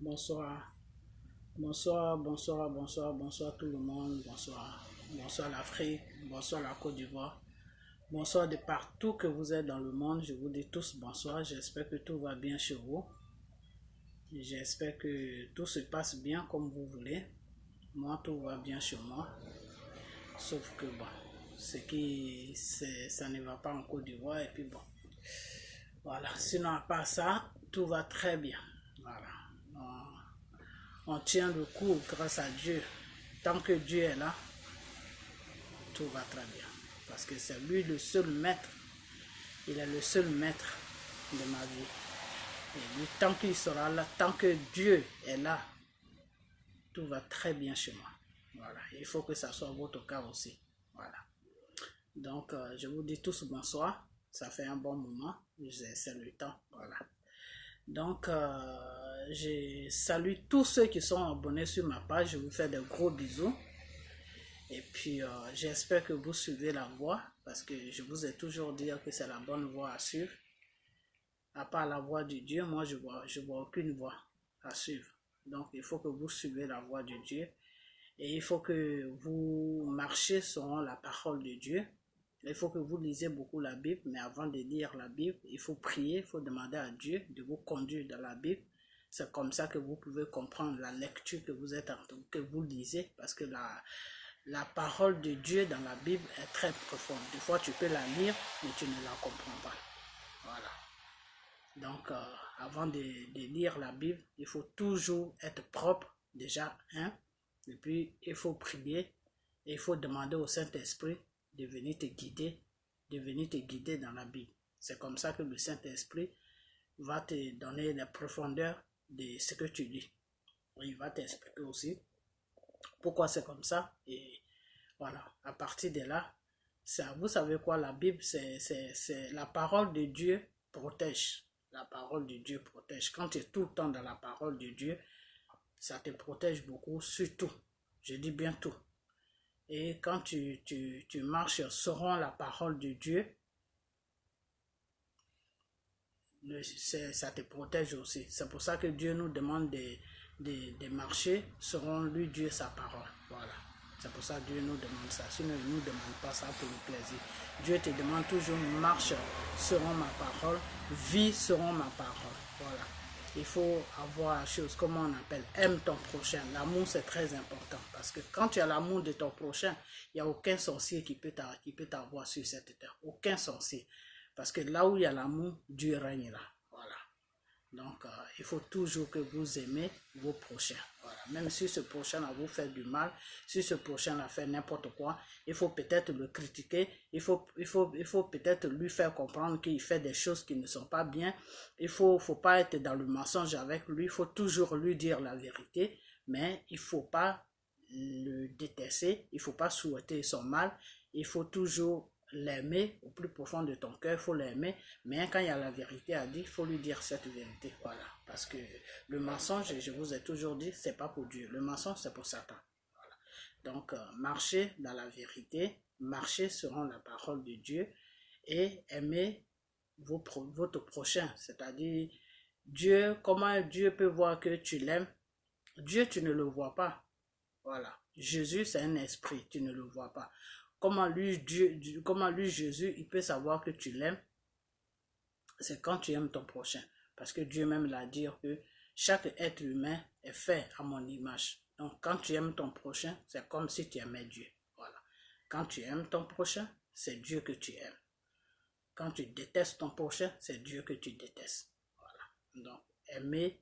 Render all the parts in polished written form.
bonsoir tout le monde, bonsoir l'Afrique, bonsoir la Côte d'Ivoire, bonsoir de partout que vous êtes dans le monde, je vous dis tous bonsoir, j'espère que tout va bien chez vous, j'espère que tout se passe bien comme vous voulez, moi tout va bien chez moi, sauf que bon, ça ne va pas en Côte d'Ivoire et puis bon, voilà, sinon à part ça, tout va très bien, voilà. On tient le coup grâce à Dieu. Tant que Dieu est là, tout va très bien. Parce que c'est lui le seul maître. Il est le seul maître de ma vie. Et lui, tant qu'il sera là, tant que Dieu est là, tout va très bien chez moi. Voilà. Il faut que ça soit votre cas aussi. Voilà. Donc, je vous dis tous bonsoir. Ça fait un bon moment. C'est le temps. Voilà. Donc, je salue tous ceux qui sont abonnés sur ma page. Je vous fais de gros bisous. Et puis, j'espère que vous suivez la voie. Parce que je vous ai toujours dit que c'est la bonne voie à suivre. À part la voie de Dieu, moi, je vois aucune voie à suivre. Donc, il faut que vous suivez la voie de Dieu. Et il faut que vous marchiez selon la parole de Dieu. Il faut que vous lisez beaucoup la Bible, mais avant de lire la Bible, il faut prier, il faut demander à Dieu de vous conduire dans la Bible. C'est comme ça que vous pouvez comprendre la lecture que vous lisez, parce que la parole de Dieu dans la Bible est très profonde. Des fois, tu peux la lire, mais tu ne la comprends pas. Voilà. Donc, avant de lire la Bible, il faut toujours être propre, déjà, hein. Et puis, il faut prier, et il faut demander au Saint-Esprit de venir te guider dans la Bible. C'est comme ça que le Saint-Esprit va te donner la profondeur de ce que tu lis. Il va t'expliquer aussi pourquoi c'est comme ça. Et voilà, à partir de là, vous savez quoi, la Bible, c'est la parole de Dieu protège. La parole de Dieu protège. Quand tu es tout le temps dans la parole de Dieu, ça te protège beaucoup, surtout. Je dis bien tout. Et quand tu marches selon la parole de Dieu, ça te protège aussi. C'est pour ça que Dieu nous demande de marcher selon lui, Dieu, sa parole. Voilà. C'est pour ça que Dieu nous demande ça. Sinon, il ne nous demande pas ça pour le plaisir. Dieu te demande toujours, marche selon ma parole, vis selon ma parole. Voilà. Il faut avoir la chose, comment on appelle, aime ton prochain. L'amour, c'est très important. Parce que quand tu as l'amour de ton prochain, il n'y a aucun sorcier qui peut t'avoir sur cette terre. Aucun sorcier. Parce que là où il y a l'amour, Dieu règne là. Voilà. Donc, il faut toujours que vous aimez vos prochains. Voilà. Même si ce prochain vous fait du mal, si ce prochain a fait n'importe quoi, il faut peut-être le critiquer, il faut peut-être lui faire comprendre qu'il fait des choses qui ne sont pas bien. Il faut pas être dans le mensonge avec lui, il faut toujours lui dire la vérité, mais il ne faut pas le détester, il ne faut pas souhaiter son mal, il faut toujours l'aimer au plus profond de ton cœur, il faut l'aimer, mais quand il y a la vérité à dire, il faut lui dire cette vérité, voilà, parce que le mensonge, je vous ai toujours dit, c'est pas pour Dieu, le mensonge c'est pour Satan, voilà. Donc marchez dans la vérité, marchez selon la parole de Dieu et aimez votre prochain, c'est-à-dire Dieu, comment Dieu peut voir que tu l'aimes? Dieu, tu ne le vois pas, voilà. Jésus, c'est un esprit, tu ne le vois pas. Comment lui, Jésus, il peut savoir que tu l'aimes? C'est quand tu aimes ton prochain. Parce que Dieu même l'a dit que chaque être humain est fait à mon image. Donc, quand tu aimes ton prochain, c'est comme si tu aimais Dieu. Voilà. Quand tu aimes ton prochain, c'est Dieu que tu aimes. Quand tu détestes ton prochain, c'est Dieu que tu détestes. Voilà. Donc, il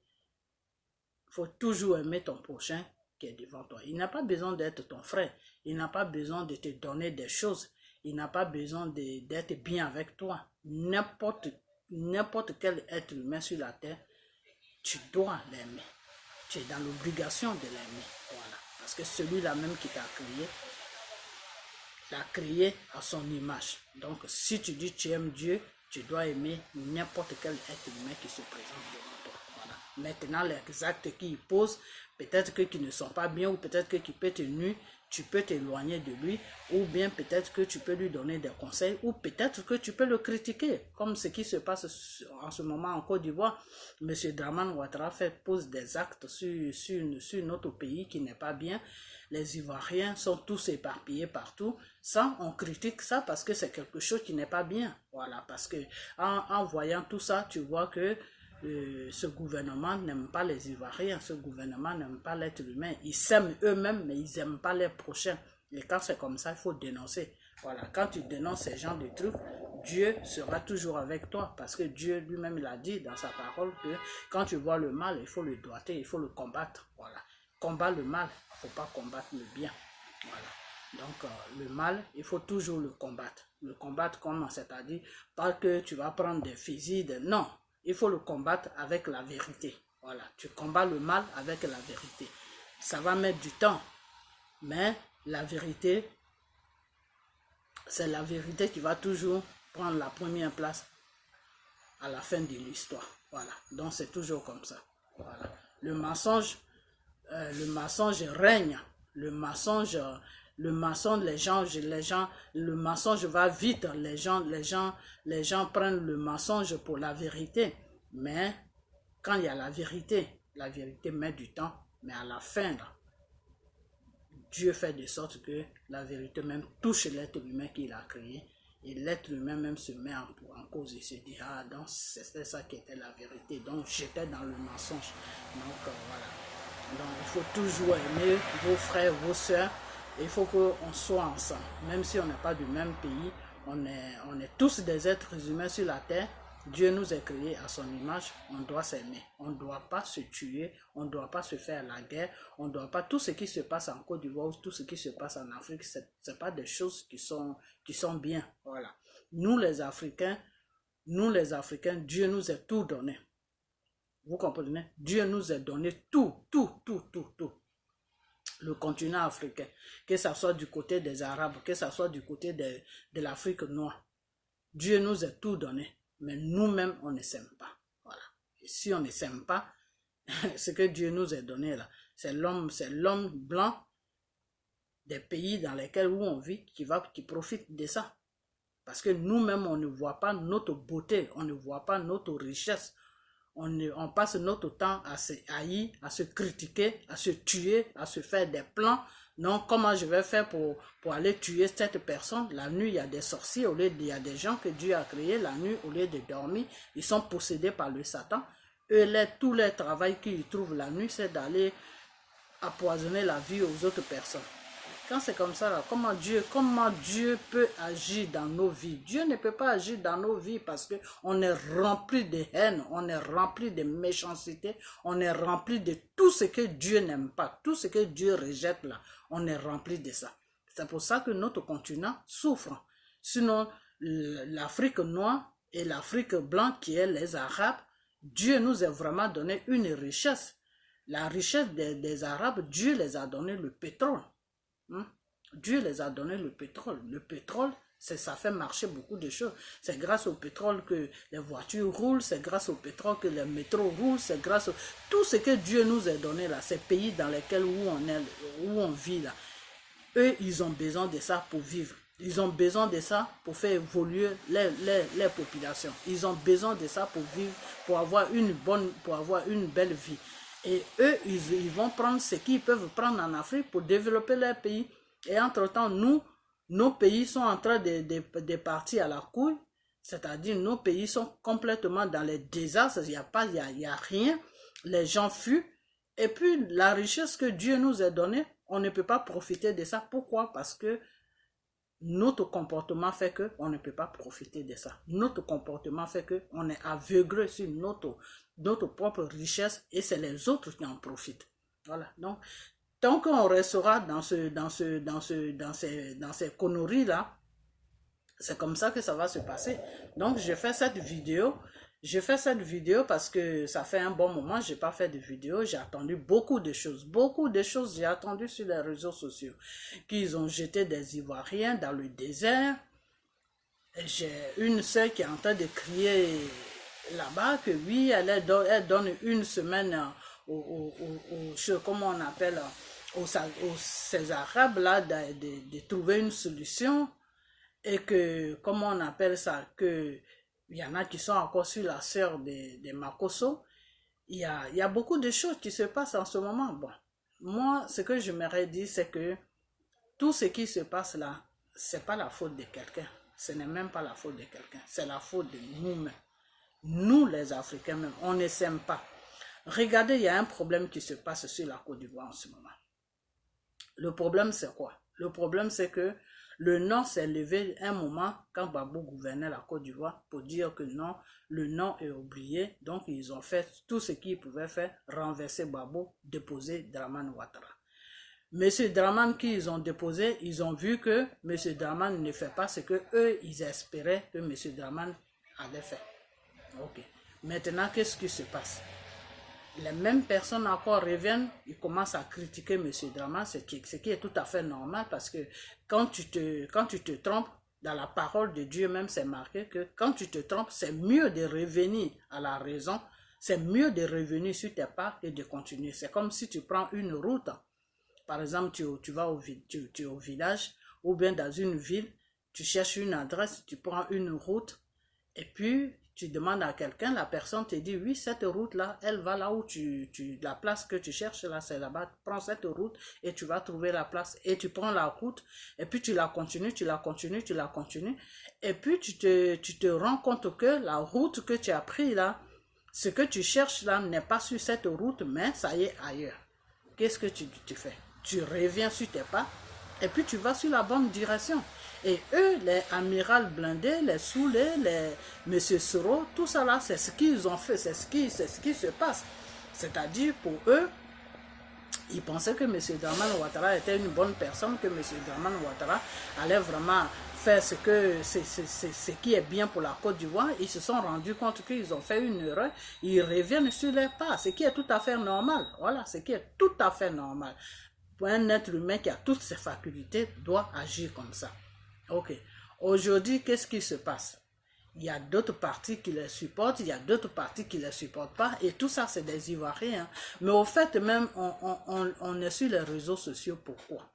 faut toujours aimer ton prochain qui est devant toi. Il n'a pas besoin d'être ton frère. Il n'a pas besoin de te donner des choses. Il n'a pas besoin d'être bien avec toi. N'importe quel être humain sur la terre, tu dois l'aimer. Tu es dans l'obligation de l'aimer. Voilà. Parce que celui-là même qui t'a créé à son image. Donc, si tu dis que tu aimes Dieu, tu dois aimer n'importe quel être humain qui se présente devant toi. Voilà. Maintenant, les actes qu'il pose, peut-être qu'ils ne sont pas bien ou peut-être qu'ils peuvent te nuire, tu peux t'éloigner de lui, ou bien peut-être que tu peux lui donner des conseils, ou peut-être que tu peux le critiquer, comme ce qui se passe en ce moment en Côte d'Ivoire. M. Dramane Ouattara pose des actes sur notre pays qui n'est pas bien. Les Ivoiriens sont tous éparpillés partout. Ça, on critique ça parce que c'est quelque chose qui n'est pas bien. Voilà, parce que en voyant tout ça, tu vois que ce gouvernement n'aime pas les Ivoiriens, ce gouvernement n'aime pas l'être humain. Ils s'aiment eux-mêmes, mais ils n'aiment pas les prochains. Et quand c'est comme ça, il faut dénoncer. Voilà, quand tu dénonces ces genres de trucs, Dieu sera toujours avec toi. Parce que Dieu lui-même l'a dit dans sa parole que quand tu vois le mal, il faut le doigter, il faut le combattre. Voilà. Combat le mal, il ne faut pas combattre le bien. Voilà. Donc, le mal, il faut toujours le combattre. Le combattre comment? C'est-à-dire, pas que tu vas prendre des fusils, non. Il faut le combattre avec la vérité. Voilà, tu combats le mal avec la vérité. Ça va mettre du temps, mais la vérité, c'est la vérité qui va toujours prendre la première place à la fin de l'histoire. Voilà, donc c'est toujours comme ça. Voilà, le mensonge règne. Le mensonge, le mensonge va vite. Les gens prennent le mensonge pour la vérité. Mais quand il y a la vérité met du temps. Mais à la fin, là, Dieu fait de sorte que la vérité même touche l'être humain qu'il a créé. Et l'être humain même se met en cause et se dit, ah, donc c'était ça qui était la vérité. Donc j'étais dans le mensonge. Donc voilà. Donc il faut toujours aimer vos frères, vos soeurs. Il faut qu'on soit ensemble. Même si on n'est pas du même pays, on est tous des êtres humains sur la terre. Dieu nous a créés à son image, on doit s'aimer. On ne doit pas se tuer, on ne doit pas se faire la guerre, on ne doit pas... Tout ce qui se passe en Côte d'Ivoire, tout ce qui se passe en Afrique, ce n'est pas des choses qui sont bien. Voilà. Nous les Africains, Dieu nous a tout donné. Vous comprenez? Dieu nous a donné tout. Le continent africain, que ce soit du côté des Arabes, que ce soit du côté de l'Afrique noire. Dieu nous a tout donné, mais nous-mêmes, on ne s'aime pas. Voilà. Et si on ne s'aime pas, ce que Dieu nous a donné là, c'est l'homme blanc des pays dans lesquels où on vit qui profite de ça. Parce que nous-mêmes, on ne voit pas notre beauté, on ne voit pas notre richesse. On passe notre temps à se haïr, à se critiquer, à se tuer, à se faire des plans. Non, comment je vais faire pour aller tuer cette personne? La nuit, il y a des sorciers, il y a des gens que Dieu a créés. La nuit, au lieu de dormir, ils sont possédés par le Satan. Eux, tout leur travail qu'ils trouvent la nuit, c'est d'aller empoisonner la vie aux autres personnes. Quand c'est comme ça, là, comment Dieu peut agir dans nos vies? Dieu ne peut pas agir dans nos vies parce qu'on est rempli de haine, on est rempli de méchanceté, on est rempli de tout ce que Dieu n'aime pas, tout ce que Dieu rejette là, on est rempli de ça. C'est pour ça que notre continent souffre. Sinon, l'Afrique noire et l'Afrique blanche qui est les Arabes, Dieu nous a vraiment donné une richesse. La richesse des Arabes, Dieu les a donné le pétrole. Dieu les a donné le pétrole. Le pétrole, ça fait marcher beaucoup de choses. C'est grâce au pétrole que les voitures roulent, c'est grâce au pétrole que les métros roulent, c'est grâce à tout ce que Dieu nous a donné là, ces pays dans lesquels où on vit là. Eux, ils ont besoin de ça pour vivre. Ils ont besoin de ça pour faire évoluer les populations. Ils ont besoin de ça pour vivre, pour avoir une belle vie. Et eux, ils vont prendre ce qu'ils peuvent prendre en Afrique pour développer leur pays. Et entre-temps, nos pays sont en train de partir à la couille. C'est-à-dire, nos pays sont complètement dans les désastres. Il n'y a rien. Les gens fuient. Et puis, la richesse que Dieu nous a donnée, on ne peut pas profiter de ça. Pourquoi? Parce que notre comportement fait qu'on ne peut pas profiter de ça. Notre comportement fait qu'on est aveuglé sur notre propre richesse et c'est les autres qui en profitent. Voilà. Donc, tant qu'on restera dans ces conneries-là, c'est comme ça que ça va se passer. Donc, je fais cette vidéo. Je fais cette vidéo parce que ça fait un bon moment, je n'ai pas fait de vidéo, j'ai attendu beaucoup de choses j'ai attendu sur les réseaux sociaux, qu'ils ont jeté des Ivoiriens dans le désert. J'ai une sœur qui est en train de crier là-bas que oui, elle donne une semaine comment on appelle, ces Arabes là de trouver une solution et que, comment on appelle ça, que il y en a qui sont encore sur la sœur de Makosso. Il y a beaucoup de choses qui se passent en ce moment. Bon, moi, ce que je m'aurais dit, c'est que tout ce qui se passe là, c'est pas la faute de quelqu'un. Ce n'est même pas la faute de quelqu'un. C'est la faute de nous-mêmes. Nous, les Africains même, on ne s'aime pas. Regardez, il y a un problème qui se passe sur la Côte d'Ivoire en ce moment. Le problème, c'est quoi? Le problème, c'est que le Nord s'est levé un moment quand Gbagbo gouvernait la Côte d'Ivoire pour dire que non, le Nord est oublié. Donc, ils ont fait tout ce qu'ils pouvaient faire, renverser Gbagbo, déposer Dramane Ouattara. Monsieur Dramane qu'ils ont déposé, ils ont vu que Monsieur Dramane ne fait pas ce que eux ils espéraient que Monsieur Dramane avait fait. Ok. Maintenant, qu'est-ce qui se passe? Les mêmes personnes encore reviennent, ils commencent à critiquer M. Dramane, ce qui est tout à fait normal parce que quand tu te trompes, dans la parole de Dieu même, c'est marqué que quand tu te trompes, c'est mieux de revenir à la raison, c'est mieux de revenir sur tes pas et de continuer. C'est comme si tu prends une route, par exemple, tu vas au village ou bien dans une ville, tu cherches une adresse, tu prends une route et puis tu demandes à quelqu'un, la personne te dit oui, cette route-là, elle va là où la place que tu cherches là, c'est là-bas. Prends cette route et tu vas trouver la place. Et tu prends la route et puis tu la continues, tu la continues, tu la continues. Et puis tu te rends compte que la route que tu as prise là, ce que tu cherches là n'est pas sur cette route, mais ça y est ailleurs. Qu'est-ce que tu fais? Tu reviens sur tes pas et puis tu vas sur la bonne direction. Et eux, les amiral blindés, les Soulé, les Monsieur Soro, tout ça là, c'est ce qu'ils ont fait, c'est ce qui se passe. C'est-à-dire pour eux, ils pensaient que Monsieur Dramane Ouattara était une bonne personne, que Monsieur Dramane Ouattara allait vraiment faire ce qui est bien pour la Côte d'Ivoire. Ils se sont rendus compte qu'ils ont fait une erreur, ils reviennent sur les pas, ce qui est tout à fait normal. Voilà, ce qui est tout à fait normal. Pour un être humain qui a toutes ses facultés, doit agir comme ça. Ok. Aujourd'hui, qu'est-ce qui se passe? Il y a d'autres partis qui les supportent, il y a d'autres partis qui ne les supportent pas, et tout ça, c'est des Ivoiriens. Mais au fait même, on est sur les réseaux sociaux, pourquoi?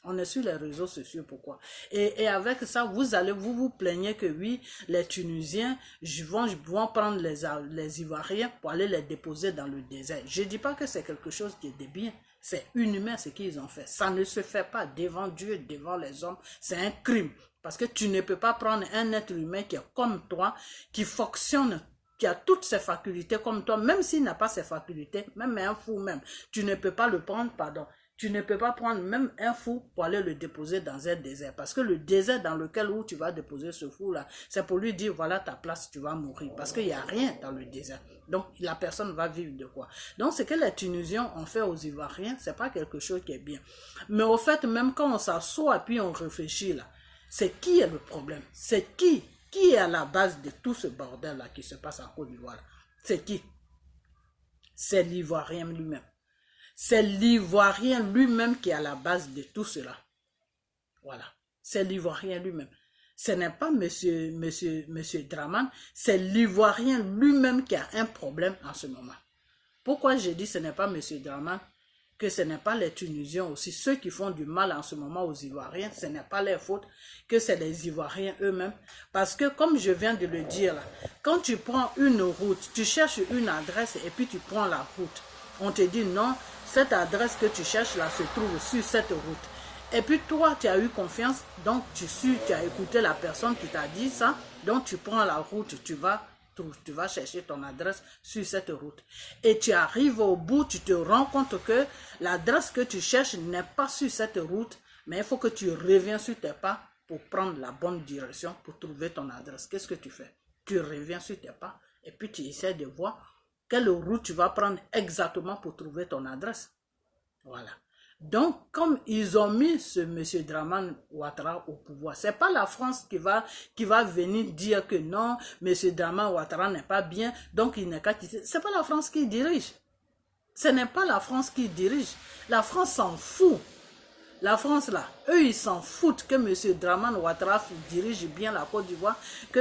On est sur les réseaux sociaux, pourquoi? Et avec ça, vous plaignez que oui, les Tunisiens vont prendre les Ivoiriens pour aller les déposer dans le désert. Je ne dis pas que c'est quelque chose qui est de bien. C'est inhumain ce qu'ils ont fait. Ça ne se fait pas devant Dieu, devant les hommes. C'est un crime. Parce que tu ne peux pas prendre un être humain qui est comme toi, qui fonctionne, qui a toutes ses facultés comme toi, même s'il n'a pas ses facultés, même un fou même. Tu ne peux pas le prendre, pardon. Tu ne peux pas prendre même un fou pour aller le déposer dans un désert. Parce que le désert dans lequel où tu vas déposer ce fou-là, c'est pour lui dire, voilà ta place, tu vas mourir. Parce qu'il n'y a rien dans le désert. Donc, la personne va vivre de quoi? Donc, ce que les Tunisiens ont fait aux Ivoiriens, c'est pas quelque chose qui est bien. Mais au fait, même quand on s'assoit et puis on réfléchit là, c'est qui est le problème? C'est qui est à la base de tout ce bordel-là qui se passe en Côte d'Ivoire? C'est qui? C'est l'Ivoirien lui-même. C'est l'Ivoirien lui-même qui est à la base de tout cela. Voilà. C'est l'Ivoirien lui-même. Ce n'est pas monsieur Dramane, c'est l'Ivoirien lui-même qui a un problème en ce moment. Pourquoi j'ai dit ce n'est pas monsieur Dramane? Que ce n'est pas les Tunisiens aussi, ceux qui font du mal en ce moment aux Ivoiriens, ce n'est pas leur faute, que c'est les Ivoiriens eux-mêmes. Parce que comme je viens de le dire là, quand tu prends une route, tu cherches une adresse et puis tu prends la route. On te dit non, cette adresse que tu cherches là se trouve sur cette route. Et puis toi, tu as eu confiance, donc tu as écouté la personne qui t'a dit ça, donc tu prends la route, tu vas chercher ton adresse sur cette route. Et tu arrives au bout, tu te rends compte que l'adresse que tu cherches n'est pas sur cette route, mais il faut que tu reviens sur tes pas pour prendre la bonne direction, pour trouver ton adresse. Qu'est-ce que tu fais? Tu reviens sur tes pas et puis tu essaies de voir quelle route tu vas prendre exactement pour trouver ton adresse. Voilà. Donc, comme ils ont mis ce monsieur Dramane Ouattara au pouvoir, c'est pas la France qui va venir dire que non, monsieur Dramane Ouattara n'est pas bien, donc il n'est qu'à quitter. C'est pas la France qui dirige. Ce n'est pas la France qui dirige. La France s'en fout. La France là, eux ils s'en foutent que monsieur Dramane Ouattara dirige bien la Côte d'Ivoire, que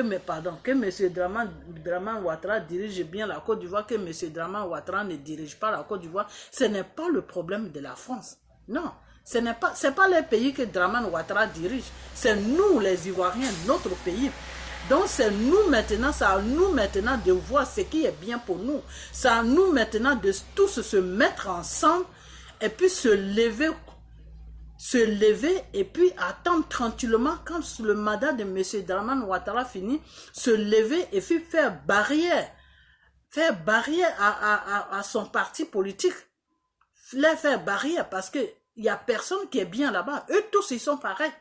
monsieur Dramane Ouattara dirige bien la Côte d'Ivoire, que monsieur Dramane Ouattara ne dirige pas la Côte d'Ivoire. Ce n'est pas le problème de la France. Non, c'est pas le pays que Dramane Ouattara dirige. C'est nous, les Ivoiriens, notre pays. Donc c'est nous maintenant, c'est à nous maintenant de voir ce qui est bien pour nous. C'est à nous maintenant de tous se mettre ensemble et puis se lever et puis attendre tranquillement quand le mandat de M. Dramane Ouattara finit, se lever et puis faire barrière à son parti politique. Les faire barrière parce que il n'y a personne qui est bien là-bas. Eux tous, ils sont pareils.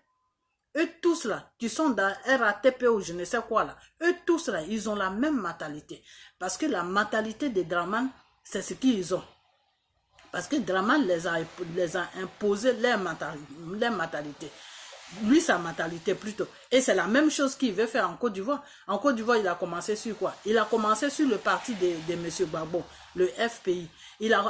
Eux tous là, qui sont dans RATP ou je ne sais quoi là, eux tous là, ils ont la même mentalité. Parce que la mentalité des Dramane, c'est ce qu'ils ont. Parce que Dramane les a imposé leur mentalité. Lui, sa mentalité plutôt. Et c'est la même chose qu'il veut faire en Côte d'Ivoire. En Côte d'Ivoire, il a commencé sur quoi? Il a commencé sur le parti de M. Gbagbo, le FPI.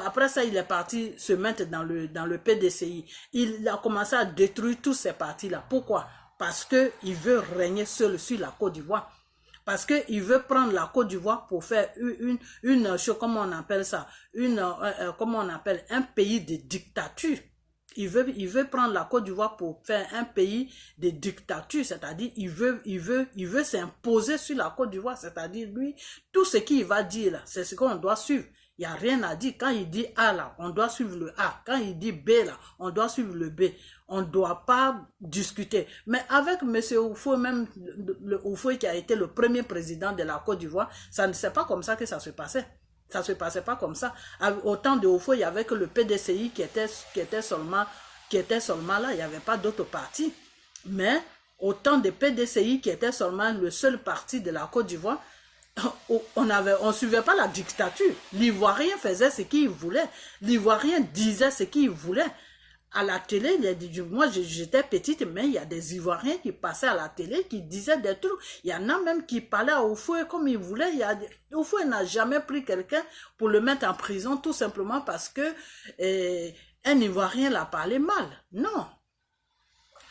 Après ça, il est parti se mettre dans le PDCI. Il a commencé à détruire tous ces partis-là. Pourquoi? Parce qu'il veut régner seul sur la Côte d'Ivoire. Parce qu'il veut prendre la Côte d'Ivoire pour faire une chose, comment on appelle ça? Comment on appelle? Un pays de dictature. Il veut prendre la Côte d'Ivoire pour faire un pays de dictature, c'est-à-dire il veut s'imposer sur la Côte d'Ivoire, c'est-à-dire lui, tout ce qu'il va dire là, c'est ce qu'on doit suivre. Il n'y a rien à dire. Quand il dit A là, on doit suivre le A. Quand il dit B là, on doit suivre le B. On ne doit pas discuter. Mais avec M. Oufoué, même le Oufoué qui a été le premier président de la Côte d'Ivoire, ça ne c'est pas comme ça que ça se passait. Ça ne se passait pas comme ça. Au temps de Oufoué, il n'y avait que le PDCI qui était seulement là. Il n'y avait pas d'autres partis. Mais au temps de PDCI qui était seulement le seul parti de la Côte d'Ivoire, on ne suivait pas la dictature. L'Ivoirien faisait ce qu'il voulait. L'Ivoirien disait ce qu'il voulait. À la télé, moi j'étais petite, mais il y a des Ivoiriens qui passaient à la télé, qui disaient des trucs. Il y en a même qui parlaient à Oufoué comme ils voulaient. Oufoué n'a jamais pris quelqu'un pour le mettre en prison, tout simplement parce que un Ivoirien l'a parlé mal. Non.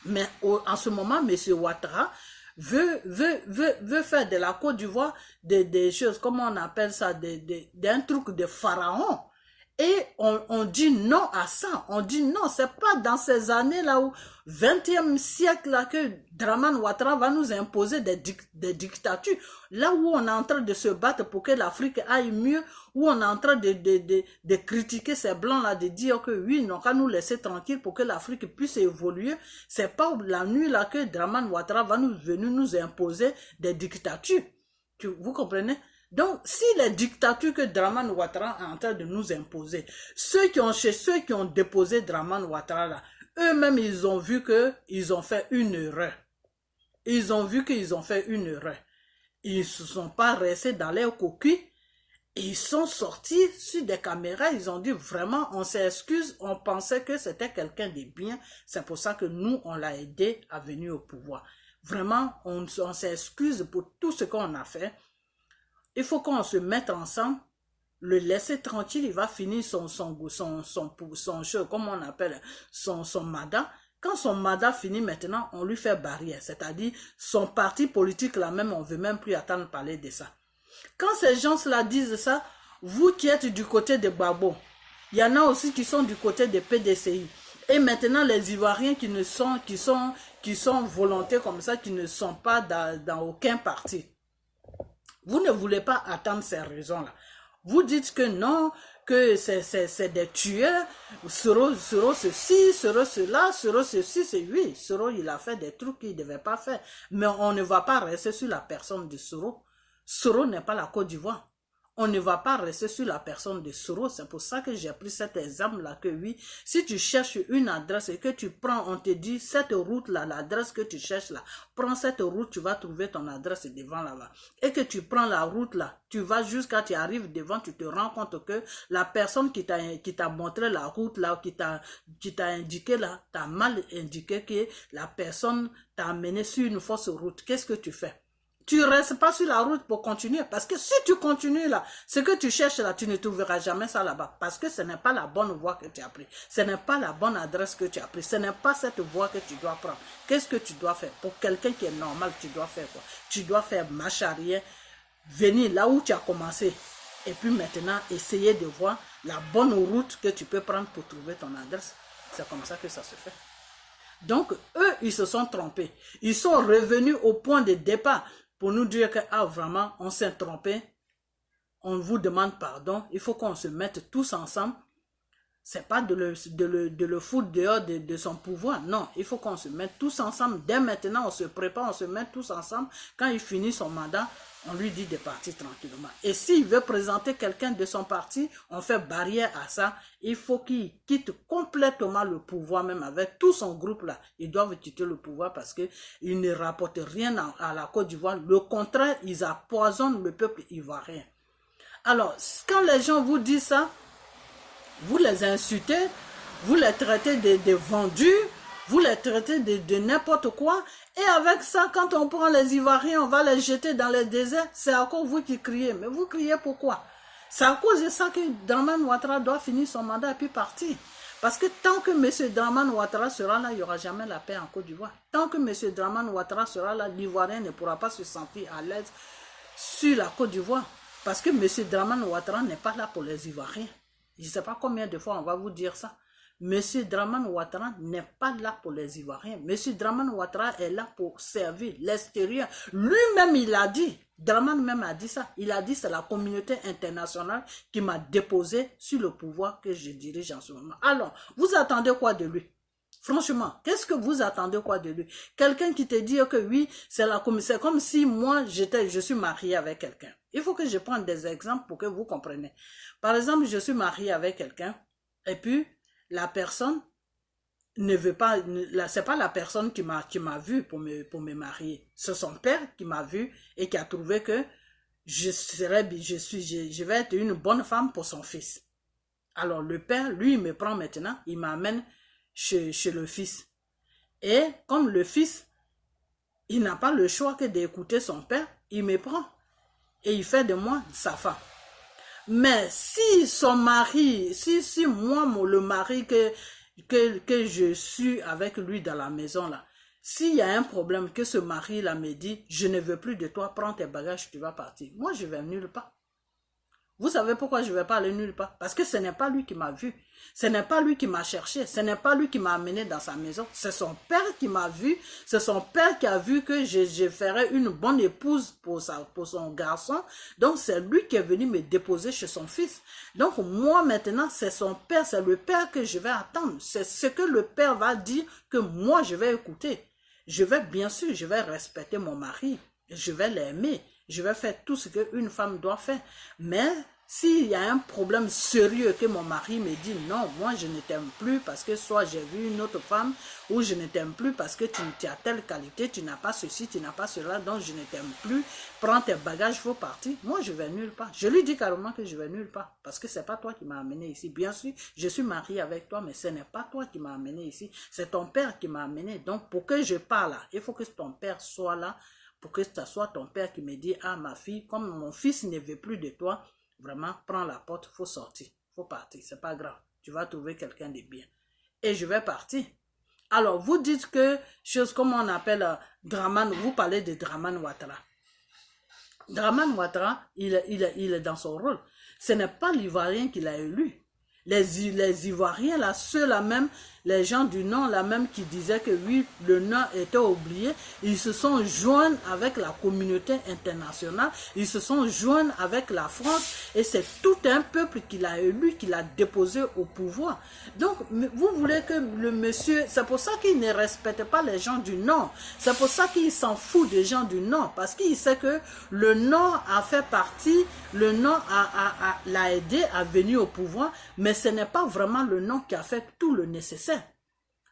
Mais en ce moment, M. Ouattara veut faire de la Côte d'Ivoire des choses, comment on appelle ça, d'un truc de pharaon. Et on dit non à ça. On dit non, c'est pas dans ces années-là où 20e siècle là que Dramane Ouattara va nous imposer des dictatures. Là où on est en train de se battre pour que l'Afrique aille mieux, où on est en train de critiquer ces blancs-là, de dire que oui, non, qu'à nous laisser tranquille pour que l'Afrique puisse évoluer. C'est pas la nuit là que Dramane Ouattara va venir nous imposer des dictatures. Vous comprenez? Donc, si les dictatures que Dramane Ouattara est en train de nous imposer, ceux qui ont déposé Dramane Ouattara là, eux-mêmes, ils ont vu qu'ils ont fait une erreur. Ils ont vu qu'ils ont fait une erreur. Ils ne se sont pas restés dans leur coquille. Ils sont sortis sur des caméras. Ils ont dit vraiment, on s'excuse. On pensait que c'était quelqu'un de bien. C'est pour ça que nous, on l'a aidé à venir au pouvoir. Vraiment, on s'excuse pour tout ce qu'on a fait. Il faut qu'on se mette ensemble, le laisser tranquille, il va finir son comment on appelle, son mandat. Quand son mandat finit maintenant, on lui fait barrière, c'est-à-dire son parti politique là même, on ne veut même plus attendre parler de ça. Quand ces gens-là disent ça, vous qui êtes du côté de Gbagbo, il y en a aussi qui sont du côté de PDCI. Et maintenant, les Ivoiriens qui sont volontaires comme ça, qui ne sont pas dans aucun parti. Vous ne voulez pas attendre ces raisons-là. Vous dites que non, que c'est des tueurs. Soro ceci, Soro cela, Soro ceci, c'est lui. Soro, il a fait des trucs qu'il ne devait pas faire. Mais on ne va pas rester sur la personne de Soro. Soro n'est pas la Côte d'Ivoire. On ne va pas rester sur la personne de Soro. C'est pour ça que j'ai pris cet exemple-là que oui, si tu cherches une adresse et que tu prends, on te dit cette route-là, l'adresse que tu cherches là, prends cette route, tu vas trouver ton adresse devant là-bas. Et que tu prends la route-là, tu vas jusqu'à tu arrives devant, tu te rends compte que la personne qui t'a montré la route-là, qui t'a indiqué là, t'a mal indiqué que la personne t'a amené sur une fausse route. Qu'est-ce que tu fais? Tu ne restes pas sur la route pour continuer. Parce que si tu continues là, ce que tu cherches là, tu ne trouveras jamais ça là-bas. Parce que ce n'est pas la bonne voie que tu as pris. Ce n'est pas la bonne adresse que tu as pris. Ce n'est pas cette voie que tu dois prendre. Qu'est-ce que tu dois faire? Pour quelqu'un qui est normal, tu dois faire quoi? Tu dois faire marche arrière, venir là où tu as commencé. Et puis maintenant, essayer de voir la bonne route que tu peux prendre pour trouver ton adresse. C'est comme ça que ça se fait. Donc, eux, ils se sont trompés. Ils sont revenus au point de départ pour nous dire que, ah, vraiment, on s'est trompé. On vous demande pardon. Il faut qu'on se mette tous ensemble. C'est pas de le foutre dehors de son pouvoir. Non, il faut qu'on se mette tous ensemble. Dès maintenant, on se prépare, on se met tous ensemble. Quand il finit son mandat, on lui dit de partir tranquillement. Et s'il veut présenter quelqu'un de son parti, on fait barrière à ça. Il faut qu'il quitte complètement le pouvoir, même avec tout son groupe là. Ils doivent quitter le pouvoir parce qu'ils ne rapportent rien à la Côte d'Ivoire. Le contraire, ils empoisonnent le peuple ivoirien. Alors, quand les gens vous disent ça, vous les insultez, vous les traitez de vendus, vous les traitez de n'importe quoi. Et avec ça, quand on prend les Ivoiriens, on va les jeter dans le désert. C'est encore vous qui criez. Mais vous criez pourquoi? C'est à cause de ça que Dramane Ouattara doit finir son mandat et puis partir. Parce que tant que M. Dramane Ouattara sera là, il n'y aura jamais la paix en Côte d'Ivoire. Tant que M. Dramane Ouattara sera là, l'Ivoirien ne pourra pas se sentir à l'aise sur la Côte d'Ivoire. Parce que M. Dramane Ouattara n'est pas là pour les Ivoiriens. Je ne sais pas combien de fois on va vous dire ça. Monsieur Dramane Ouattara n'est pas là pour les Ivoiriens. Monsieur Dramane Ouattara est là pour servir l'extérieur. Lui-même, il a dit, Dramane même a dit ça. Il a dit c'est la communauté internationale qui m'a déposé sur le pouvoir que je dirige en ce moment. Alors, vous attendez quoi de lui? Franchement, qu'est-ce que vous attendez quoi de lui? Quelqu'un qui te dit que oui, c'est comme si moi, je suis marié avec quelqu'un. Il faut que je prenne des exemples pour que vous compreniez. Par exemple, je suis marié avec quelqu'un et puis la personne ne veut pas, c'est pas la personne qui m'a vu pour me marier. C'est son père qui m'a vu et qui a trouvé que je vais être une bonne femme pour son fils. Alors le père, lui, il me prend maintenant, il m'amène chez le fils. Et comme le fils, il n'a pas le choix que d'écouter son père, il me prend et il fait de moi sa femme. Mais si son mari, si moi, le mari que je suis avec lui dans la maison là, s'il y a un problème que ce mari là me dit, je ne veux plus de toi, prends tes bagages, tu vas partir. Moi, je vais nulle part. Vous savez pourquoi je ne vais pas aller nulle part? Parce que ce n'est pas lui qui m'a vu. Ce n'est pas lui qui m'a cherché. Ce n'est pas lui qui m'a amené dans sa maison. C'est son père qui m'a vu. C'est son père qui a vu que je ferais une bonne épouse pour son garçon. Donc, c'est lui qui est venu me déposer chez son fils. Donc, moi, maintenant, c'est son père. C'est le père que je vais attendre. C'est ce que le père va dire que moi, je vais écouter. Bien sûr, je vais respecter mon mari. Je vais l'aimer. Je vais faire tout ce qu'une femme doit faire. Mais s'il y a un problème sérieux que mon mari me dit non, moi je ne t'aime plus parce que soit j'ai vu une autre femme ou je ne t'aime plus parce que tu as telle qualité, tu n'as pas ceci, tu n'as pas cela, donc je ne t'aime plus, prends tes bagages, il faut partir. Moi je vais nulle part. Je lui dis carrément que je vais nulle part parce que c'est pas toi qui m'as amené ici. Bien sûr, je suis mariée avec toi, mais ce n'est pas toi qui m'as amené ici. C'est ton père qui m'a amené. Donc pour que je parle, il faut que ton père soit là. Pour que ce soit ton père qui me dit, ah ma fille, comme mon fils ne veut plus de toi, vraiment, prends la porte, il faut sortir, il faut partir, c'est pas grave, tu vas trouver quelqu'un de bien. Et je vais partir. Alors, vous dites que, chose comme on appelle Dramane, vous parlez de Dramane Ouattara. Dramane Ouattara, il est dans son rôle. Ce n'est pas l'Ivoirien qui l'a élu. Les Ivoiriens, là, ceux-là même, les gens du Nord, là même, qui disaient que oui, le Nord était oublié, ils se sont joints avec la communauté internationale, ils se sont joints avec la France, et c'est tout un peuple qui l'a élu, qui l'a déposé au pouvoir. Donc, vous voulez que le monsieur, c'est pour ça qu'il ne respecte pas les gens du Nord, c'est pour ça qu'il s'en fout des gens du Nord, parce qu'il sait que le Nord a fait partie, le Nord l'a aidé à venir au pouvoir, mais ce n'est pas vraiment le Nord qui a fait tout le nécessaire.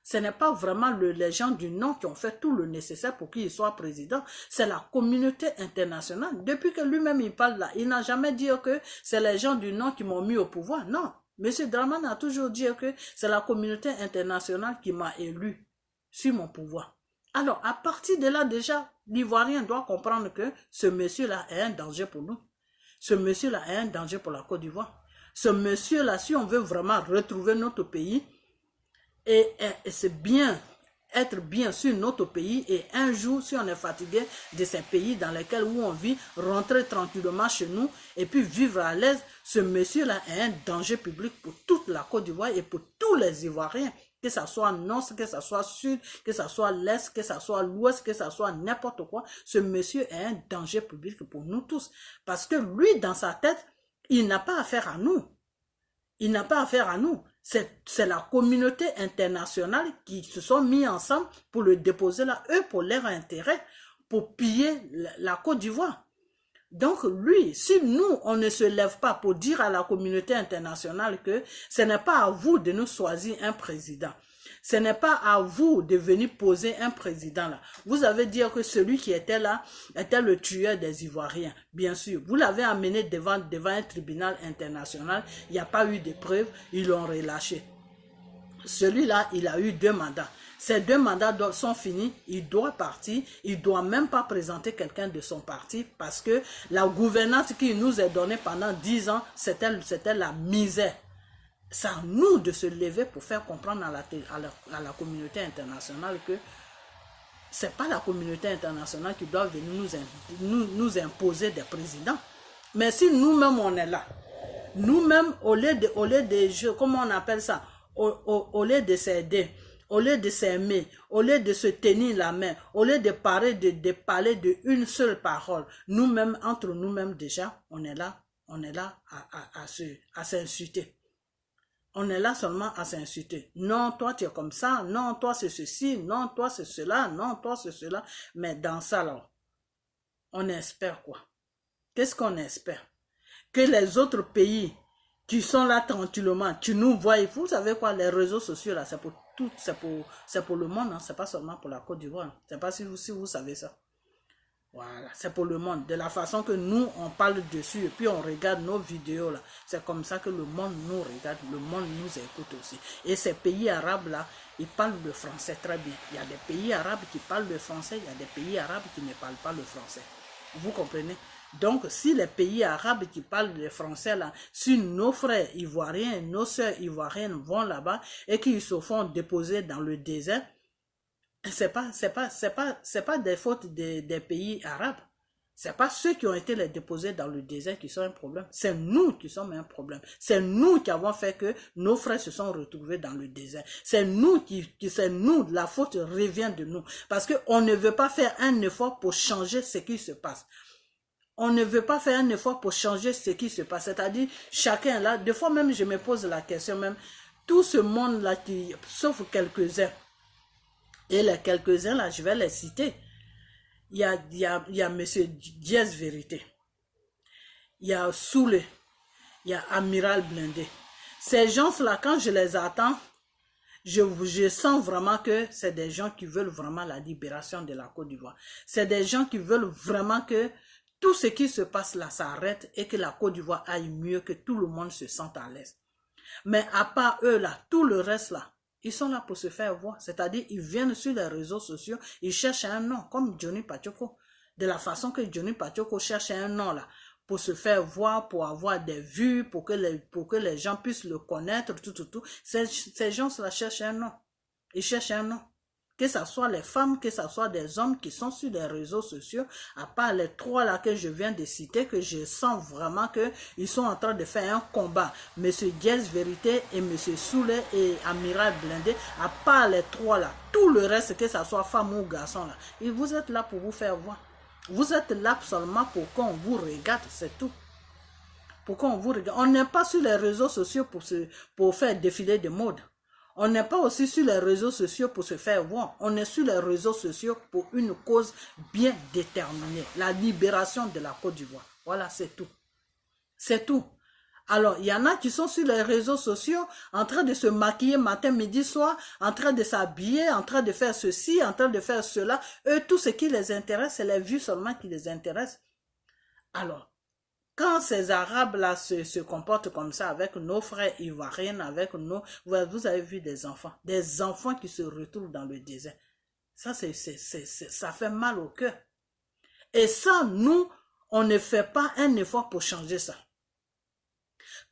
Ce n'est pas vraiment les gens du Nord qui ont fait tout le nécessaire pour qu'il soit président. C'est la communauté internationale. Depuis que lui-même il parle là, il n'a jamais dit que c'est les gens du Nord qui m'ont mis au pouvoir. Non. M. Dramane a toujours dit que c'est la communauté internationale qui m'a élu sur mon pouvoir. Alors, à partir de là, déjà, l'Ivoirien doit comprendre que ce monsieur-là est un danger pour nous. Ce monsieur-là est un danger pour la Côte d'Ivoire. Ce monsieur-là, si on veut vraiment retrouver notre pays, et c'est bien, être bien sur notre pays, et un jour, si on est fatigué de ces pays dans lesquels où on vit, rentrer tranquillement chez nous, et puis vivre à l'aise, ce monsieur-là est un danger public pour toute la Côte d'Ivoire et pour tous les Ivoiriens. que ça soit nord, que ça soit sud, que ça soit l'est, que ça soit l'ouest, que ça soit n'importe quoi, ce monsieur est un danger public pour nous tous. Parce que lui, dans sa tête, il n'a pas affaire à nous. Il n'a pas affaire à nous. C'est la communauté internationale qui se sont mis ensemble pour le déposer là, eux, pour leur intérêt, pour piller la Côte d'Ivoire. Donc lui, si nous, on ne se lève pas pour dire à la communauté internationale que ce n'est pas à vous de nous choisir un président, ce n'est pas à vous de venir poser un président là. Vous avez dit que celui qui était là était le tueur des Ivoiriens, bien sûr. Vous l'avez amené devant un tribunal international, il n'y a pas eu de preuves, ils l'ont relâché. Celui-là, il a eu 2 mandats. Ces 2 mandats sont finis, il doit partir, il ne doit même pas présenter quelqu'un de son parti parce que la gouvernance qui nous est donnée pendant 10 ans, c'était la misère. C'est à nous de se lever pour faire comprendre à la communauté internationale que ce n'est pas la communauté internationale qui doit venir nous imposer des présidents. Mais si nous-mêmes on est là, nous-mêmes au lieu de comment on appelle ça, au lieu de s'aider, au lieu de s'aimer, au lieu de se tenir la main, au lieu de parler d'une seule parole, nous-mêmes, entre nous-mêmes déjà, on est là à s'insulter. On est là seulement à s'insulter. Non, toi tu es comme ça, non, toi c'est ceci, non, toi c'est cela, non, toi c'est cela. Mais dans ça là, on espère quoi? Qu'est-ce qu'on espère? Que les autres pays qui sont là tranquillement, qui nous voient, vous savez quoi, les réseaux sociaux là, c'est pour tout, c'est pour le monde, hein, c'est pas seulement pour la Côte d'Ivoire. Je ne sais pas si vous savez ça. Voilà, c'est pour le monde. De la façon que nous, on parle dessus et puis on regarde nos vidéos là. C'est comme ça que le monde nous regarde, le monde nous écoute aussi. Et ces pays arabes là, ils parlent le français très bien. Il y a des pays arabes qui parlent le français, il y a des pays arabes qui ne parlent pas le français. Vous comprenez? Donc, si les pays arabes qui parlent le français là, si nos frères ivoiriens, nos sœurs ivoiriennes vont là-bas et qu'ils se font déposer dans le désert, c'est pas des fautes des pays arabes. C'est pas ceux qui ont été les déposés dans le désert qui sont un problème. C'est nous qui sommes un problème. C'est nous qui avons fait que nos frères se sont retrouvés dans le désert. C'est nous la faute revient de nous. Parce qu'on ne veut pas faire un effort pour changer ce qui se passe. On ne veut pas faire un effort pour changer ce qui se passe. C'est-à-dire, chacun là, des fois même je me pose la question même, tout ce monde-là, sauf quelques-uns, et les quelques-uns là, je vais les citer. Il y a M. Diez Vérité. Il y a Soule. Il y a Amiral Blindé. Ces gens-là, quand je les attends, je sens vraiment que c'est des gens qui veulent vraiment la libération de la Côte d'Ivoire. C'est des gens qui veulent vraiment que tout ce qui se passe là s'arrête et que la Côte d'Ivoire aille mieux, que tout le monde se sente à l'aise. Mais à part eux là, tout le reste là, ils sont là pour se faire voir. C'est-à-dire, ils viennent sur les réseaux sociaux, ils cherchent un nom, comme Johnny Pachoko. De la façon que Johnny Pachoko cherche un nom là, pour se faire voir, pour avoir des vues, pour que les gens puissent le connaître, tout. Ces gens-là cherchent un nom. Ils cherchent un nom. Que ce soit les femmes, que ce soit des hommes qui sont sur les réseaux sociaux, à part les 3 là que je viens de citer, que je sens vraiment qu'ils sont en train de faire un combat. Monsieur Diez Vérité et Monsieur Soule et Amiral Blindé, à part les 3 là, tout le reste, que ce soit femme ou garçon là, et vous êtes là pour vous faire voir. Vous êtes là seulement pour qu'on vous regarde, c'est tout. Pour qu'on vous regarde. On n'est pas sur les réseaux sociaux pour faire défiler de mode. On n'est pas aussi sur les réseaux sociaux pour se faire voir. On est sur les réseaux sociaux pour une cause bien déterminée. La libération de la Côte d'Ivoire. Voilà, c'est tout. C'est tout. Alors, il y en a qui sont sur les réseaux sociaux en train de se maquiller matin, midi, soir, en train de s'habiller, en train de faire ceci, en train de faire cela. Eux, tout ce qui les intéresse, c'est les vues seulement qui les intéressent. Alors, quand ces Arabes-là se comportent comme ça avec nos frères ivoiriens, avec nos... Vous avez vu des enfants qui se retrouvent dans le désert. Ça, ça fait mal au cœur. Et ça, nous, on ne fait pas un effort pour changer ça.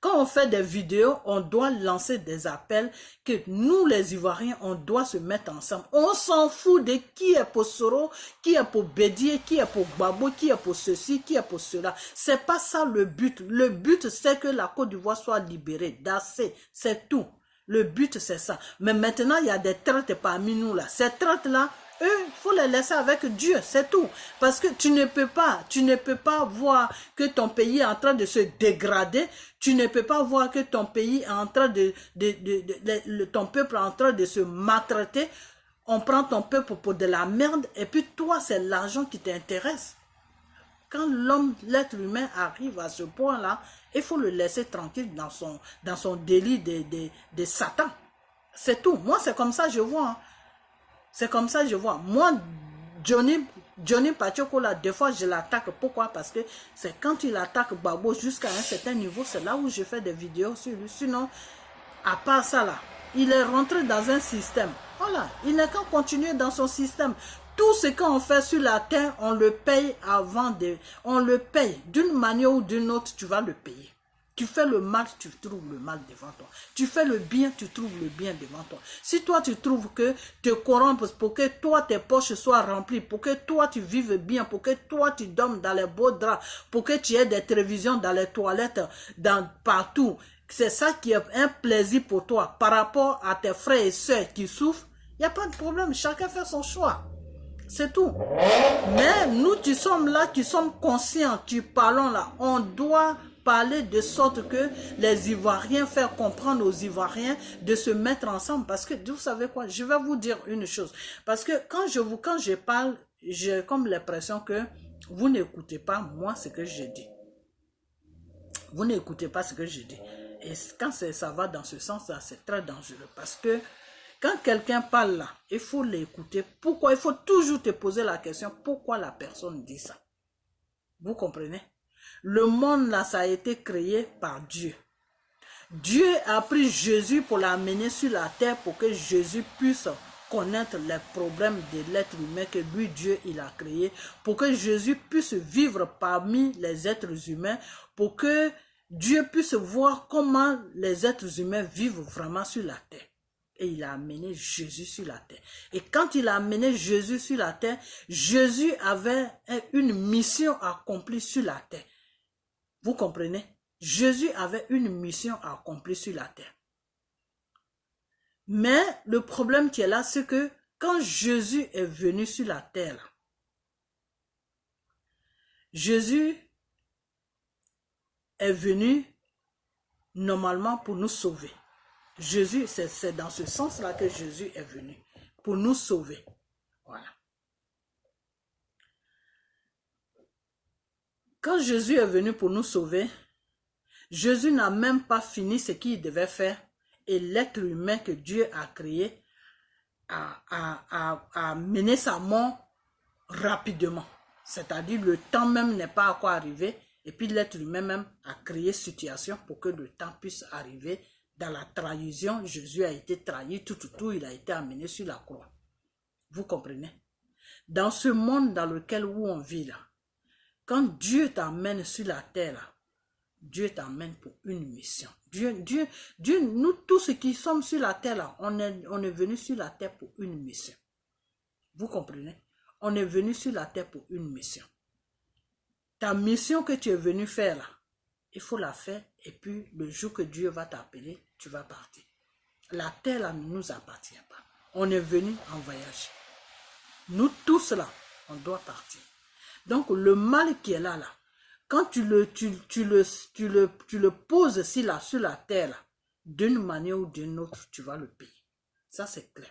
Quand on fait des vidéos, on doit lancer des appels que nous, les Ivoiriens, on doit se mettre ensemble. On s'en fout de qui est pour Soro, qui est pour Bédier, qui est pour Gbagbo, qui est pour ceci, qui est pour cela. C'est pas ça le but. Le but, c'est que la Côte d'Ivoire soit libérée. D'assez, c'est tout. Le but, c'est ça. Mais maintenant, il y a des traites parmi nous là. Ces traites-là, eux, il faut les laisser avec Dieu, c'est tout. Parce que tu ne peux pas voir que ton pays est en train de se dégrader. Tu ne peux pas voir que ton pays est en train ton peuple est en train de se maltraiter. On prend ton peuple pour de la merde et puis toi, c'est l'argent qui t'intéresse. Quand l'homme, l'être humain arrive à ce point-là, il faut le laisser tranquille dans son délit de Satan. C'est tout. Moi, c'est comme ça que je vois. Hein. C'est comme ça que je vois. Moi, Johnny Pacheco, là, des fois, je l'attaque. Pourquoi? Parce que c'est quand il attaque Babo jusqu'à un certain niveau, c'est là où je fais des vidéos sur lui. Sinon, à part ça, là, il est rentré dans un système. Voilà, il n'est qu'à continuer dans son système. Tout ce qu'on fait sur la terre, on le paye on le paye. D'une manière ou d'une autre, tu vas le payer. Tu fais le mal, tu trouves le mal devant toi. Tu fais le bien, tu trouves le bien devant toi. Si toi, tu trouves que te corrompes pour que toi, tes poches soient remplies, pour que toi, tu vives bien, pour que toi, tu dormes dans les beaux draps, pour que tu aies des télévisions dans les toilettes, partout, c'est ça qui est un plaisir pour toi par rapport à tes frères et sœurs qui souffrent, il n'y a pas de problème. Chacun fait son choix. C'est tout. Mais nous qui sommes là, qui sommes conscients, qui parlons là, on doit parler de sorte que les Ivoiriens, faire comprendre aux Ivoiriens de se mettre ensemble. Parce que, vous savez quoi, je vais vous dire une chose. Parce que quand je parle, j'ai comme l'impression que vous n'écoutez pas moi ce que je dis. Vous n'écoutez pas ce que je dis. Et quand ça va dans ce sens-là, c'est très dangereux. Parce que quand quelqu'un parle là, il faut l'écouter. Pourquoi? Il faut toujours te poser la question, pourquoi la personne dit ça? Vous comprenez? Le monde là, ça a été créé par Dieu. Dieu a pris Jésus pour l'amener sur la terre pour que Jésus puisse connaître les problèmes de l'être humain que lui, Dieu, il a créé. Pour que Jésus puisse vivre parmi les êtres humains. Pour que Dieu puisse voir comment les êtres humains vivent vraiment sur la terre. Et il a amené Jésus sur la terre. Et quand il a amené Jésus sur la terre, Jésus avait une mission accomplie sur la terre. Vous comprenez? Jésus avait une mission accomplie sur la terre. Mais le problème qui est là, c'est que quand Jésus est venu sur la terre, Jésus est venu normalement pour nous sauver. Jésus, c'est dans ce sens-là que Jésus est venu, pour nous sauver. Voilà. Quand Jésus est venu pour nous sauver, Jésus n'a même pas fini ce qu'il devait faire et l'être humain que Dieu a créé a mené sa mort rapidement. C'est-à-dire le temps même n'est pas encore arrivé et puis l'être humain même a créé situation pour que le temps puisse arriver. Dans la trahison, Jésus a été trahi, tout, il a été amené sur la croix. Vous comprenez? Dans ce monde dans lequel on vit là, quand Dieu t'amène sur la terre là, Dieu t'amène pour une mission. Dieu, nous tous ceux qui sommes sur la terre là, on est venu sur la terre pour une mission. Vous comprenez? On est venu sur la terre pour une mission. Ta mission que tu es venu faire là, il faut la faire et puis le jour que Dieu va t'appeler, tu vas partir. La terre là ne nous appartient pas. On est venu en voyage. Nous tous là, on doit partir. Donc le mal qui est là, quand tu le poses sur la terre, d'une manière ou d'une autre, tu vas le payer. Ça c'est clair.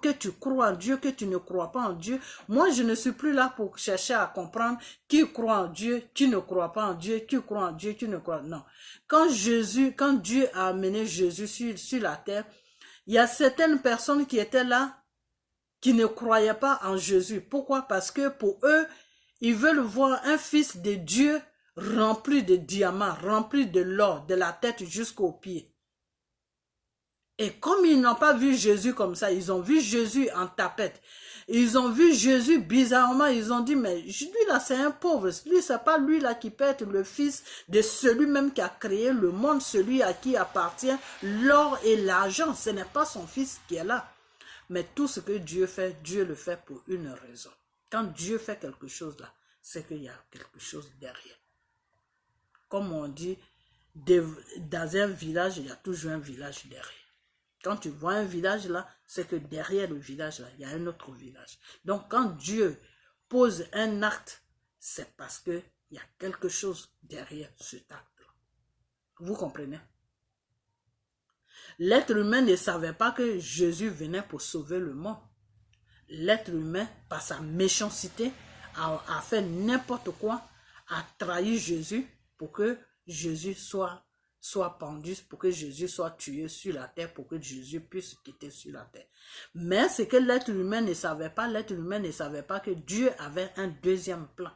Que tu crois en Dieu, que tu ne crois pas en Dieu. Moi, je ne suis plus là pour chercher à comprendre qui croit en Dieu, qui ne croit pas en Dieu, qui croit en Dieu, qui ne croit pas. Non. Quand Dieu a amené Jésus sur la terre, il y a certaines personnes qui étaient là, qui ne croyaient pas en Jésus. Pourquoi? Parce que pour eux, ils veulent voir un fils de Dieu rempli de diamants, rempli de l'or, de la tête jusqu'aux pieds. Et comme ils n'ont pas vu Jésus comme ça, ils ont vu Jésus en tapette. Ils ont vu Jésus bizarrement, ils ont dit, mais lui là c'est un pauvre, lui c'est pas lui là qui peut être le fils de celui même qui a créé le monde, celui à qui appartient l'or et l'argent, ce n'est pas son fils qui est là. Mais tout ce que Dieu fait, Dieu le fait pour une raison. Quand Dieu fait quelque chose là, c'est qu'il y a quelque chose derrière. Comme on dit, dans un village, il y a toujours un village derrière. Quand tu vois un village là, c'est que derrière le village là, il y a un autre village. Donc quand Dieu pose un acte, c'est parce qu'il y a quelque chose derrière cet acte-là. Vous comprenez? L'être humain ne savait pas que Jésus venait pour sauver le monde. L'être humain, par sa méchanceté, a fait n'importe quoi, a trahi Jésus pour que Jésus soit pendu, pour que Jésus soit tué sur la terre, pour que Jésus puisse quitter sur la terre. Mais ce que l'être humain ne savait pas, que Dieu avait un deuxième plan.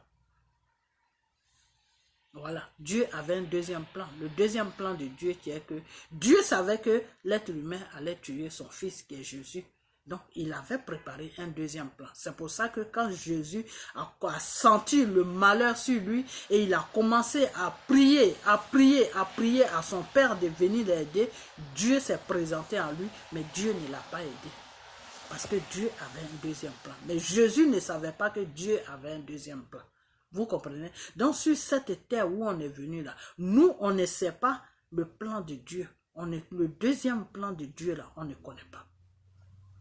Voilà, Dieu avait un deuxième plan. Le deuxième plan de Dieu qui est que Dieu savait que l'être humain allait tuer son fils qui est Jésus. Donc, il avait préparé un deuxième plan. C'est pour ça que quand Jésus a senti le malheur sur lui et il a commencé à prier à son Père de venir l'aider, Dieu s'est présenté à lui, mais Dieu ne l'a pas aidé. Parce que Dieu avait un deuxième plan. Mais Jésus ne savait pas que Dieu avait un deuxième plan. Vous comprenez? Donc, sur cette terre où on est venu là, nous, on ne sait pas le plan de Dieu. Le deuxième plan de Dieu là, on ne connaît pas.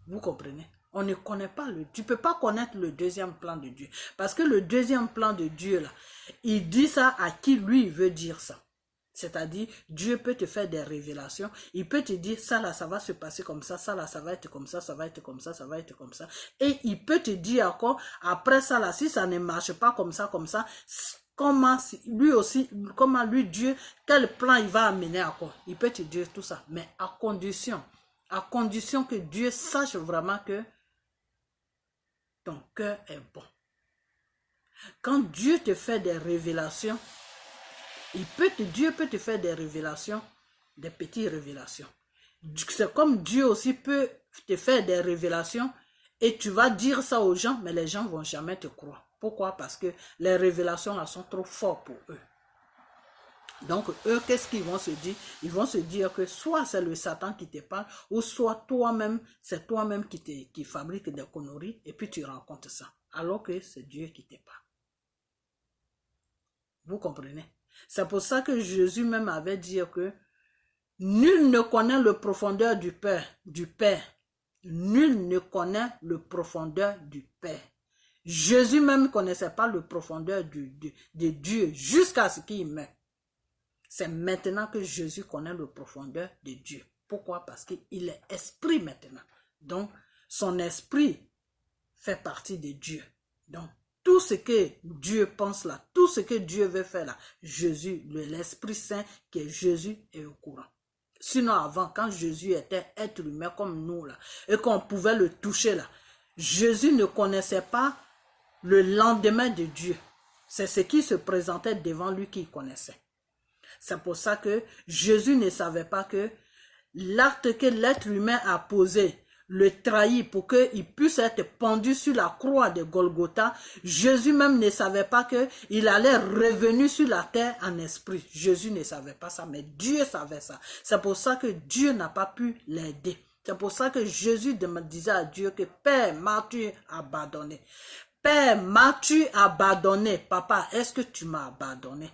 Vous comprenez? On ne connaît pas tu ne peux pas connaître le deuxième plan de Dieu. Parce que le deuxième plan de Dieu là, il dit ça à qui lui veut dire ça. C'est-à-dire, Dieu peut te faire des révélations. Il peut te dire, ça là, ça va se passer comme ça là, ça va être comme ça, ça va être comme ça, ça va être comme ça. Et il peut te dire encore, après ça là, si ça ne marche pas comme ça, comment lui, Dieu, quel plan il va amener à quoi? Il peut te dire tout ça, mais à condition que Dieu sache vraiment que ton cœur est bon. Quand Dieu te fait des révélations, Dieu peut te faire des révélations, des petites révélations. C'est comme Dieu aussi peut te faire des révélations et tu vas dire ça aux gens, mais les gens ne vont jamais te croire. Pourquoi? Parce que les révélations là sont trop fortes pour eux. Donc, eux, qu'est-ce qu'ils vont se dire? Ils vont se dire que soit c'est le Satan qui te parle, ou soit toi-même, c'est toi-même qui fabrique des conneries, et puis tu rencontres ça. Alors que c'est Dieu qui te parle. Vous comprenez? C'est pour ça que Jésus même avait dit que nul ne connaît le profondeur du Père. Nul ne connaît le profondeur du Père. Jésus même ne connaissait pas le profondeur de Dieu jusqu'à ce qu'il meure. C'est maintenant que Jésus connaît le profondeur de Dieu. Pourquoi? Parce qu'il est esprit maintenant. Donc, son esprit fait partie de Dieu. Donc, tout ce que Dieu pense là, tout ce que Dieu veut faire là, Jésus, l'Esprit Saint qui est Jésus est au courant. Sinon avant, quand Jésus était être humain comme nous là, et qu'on pouvait le toucher là, Jésus ne connaissait pas le lendemain de Dieu. C'est ce qui se présentait devant lui qu'il connaissait. C'est pour ça que Jésus ne savait pas que l'acte que l'être humain a posé, le trahit pour qu'il puisse être pendu sur la croix de Golgotha, Jésus même ne savait pas qu'il allait revenir sur la terre en esprit. Jésus ne savait pas ça, mais Dieu savait ça. C'est pour ça que Dieu n'a pas pu l'aider. C'est pour ça que Jésus disait à Dieu que « Père, m'as-tu abandonné? Père, m'as-tu abandonné? Papa, est-ce que tu m'as abandonné?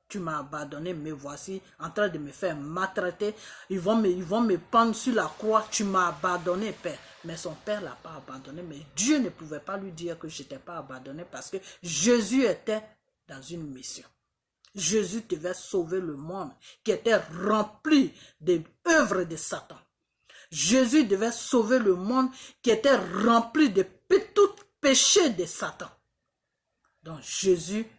Tu m'as abandonné, me voici en train de me faire maltraiter. Ils vont me pendre sur la croix. Tu m'as abandonné, Père. » Mais son Père ne l'a pas abandonné. Mais Dieu ne pouvait pas lui dire que je n'étais pas abandonné parce que Jésus était dans une mission. Jésus devait sauver le monde qui était rempli des œuvres de Satan. Jésus devait sauver le monde qui était rempli de tout péché de Satan. Donc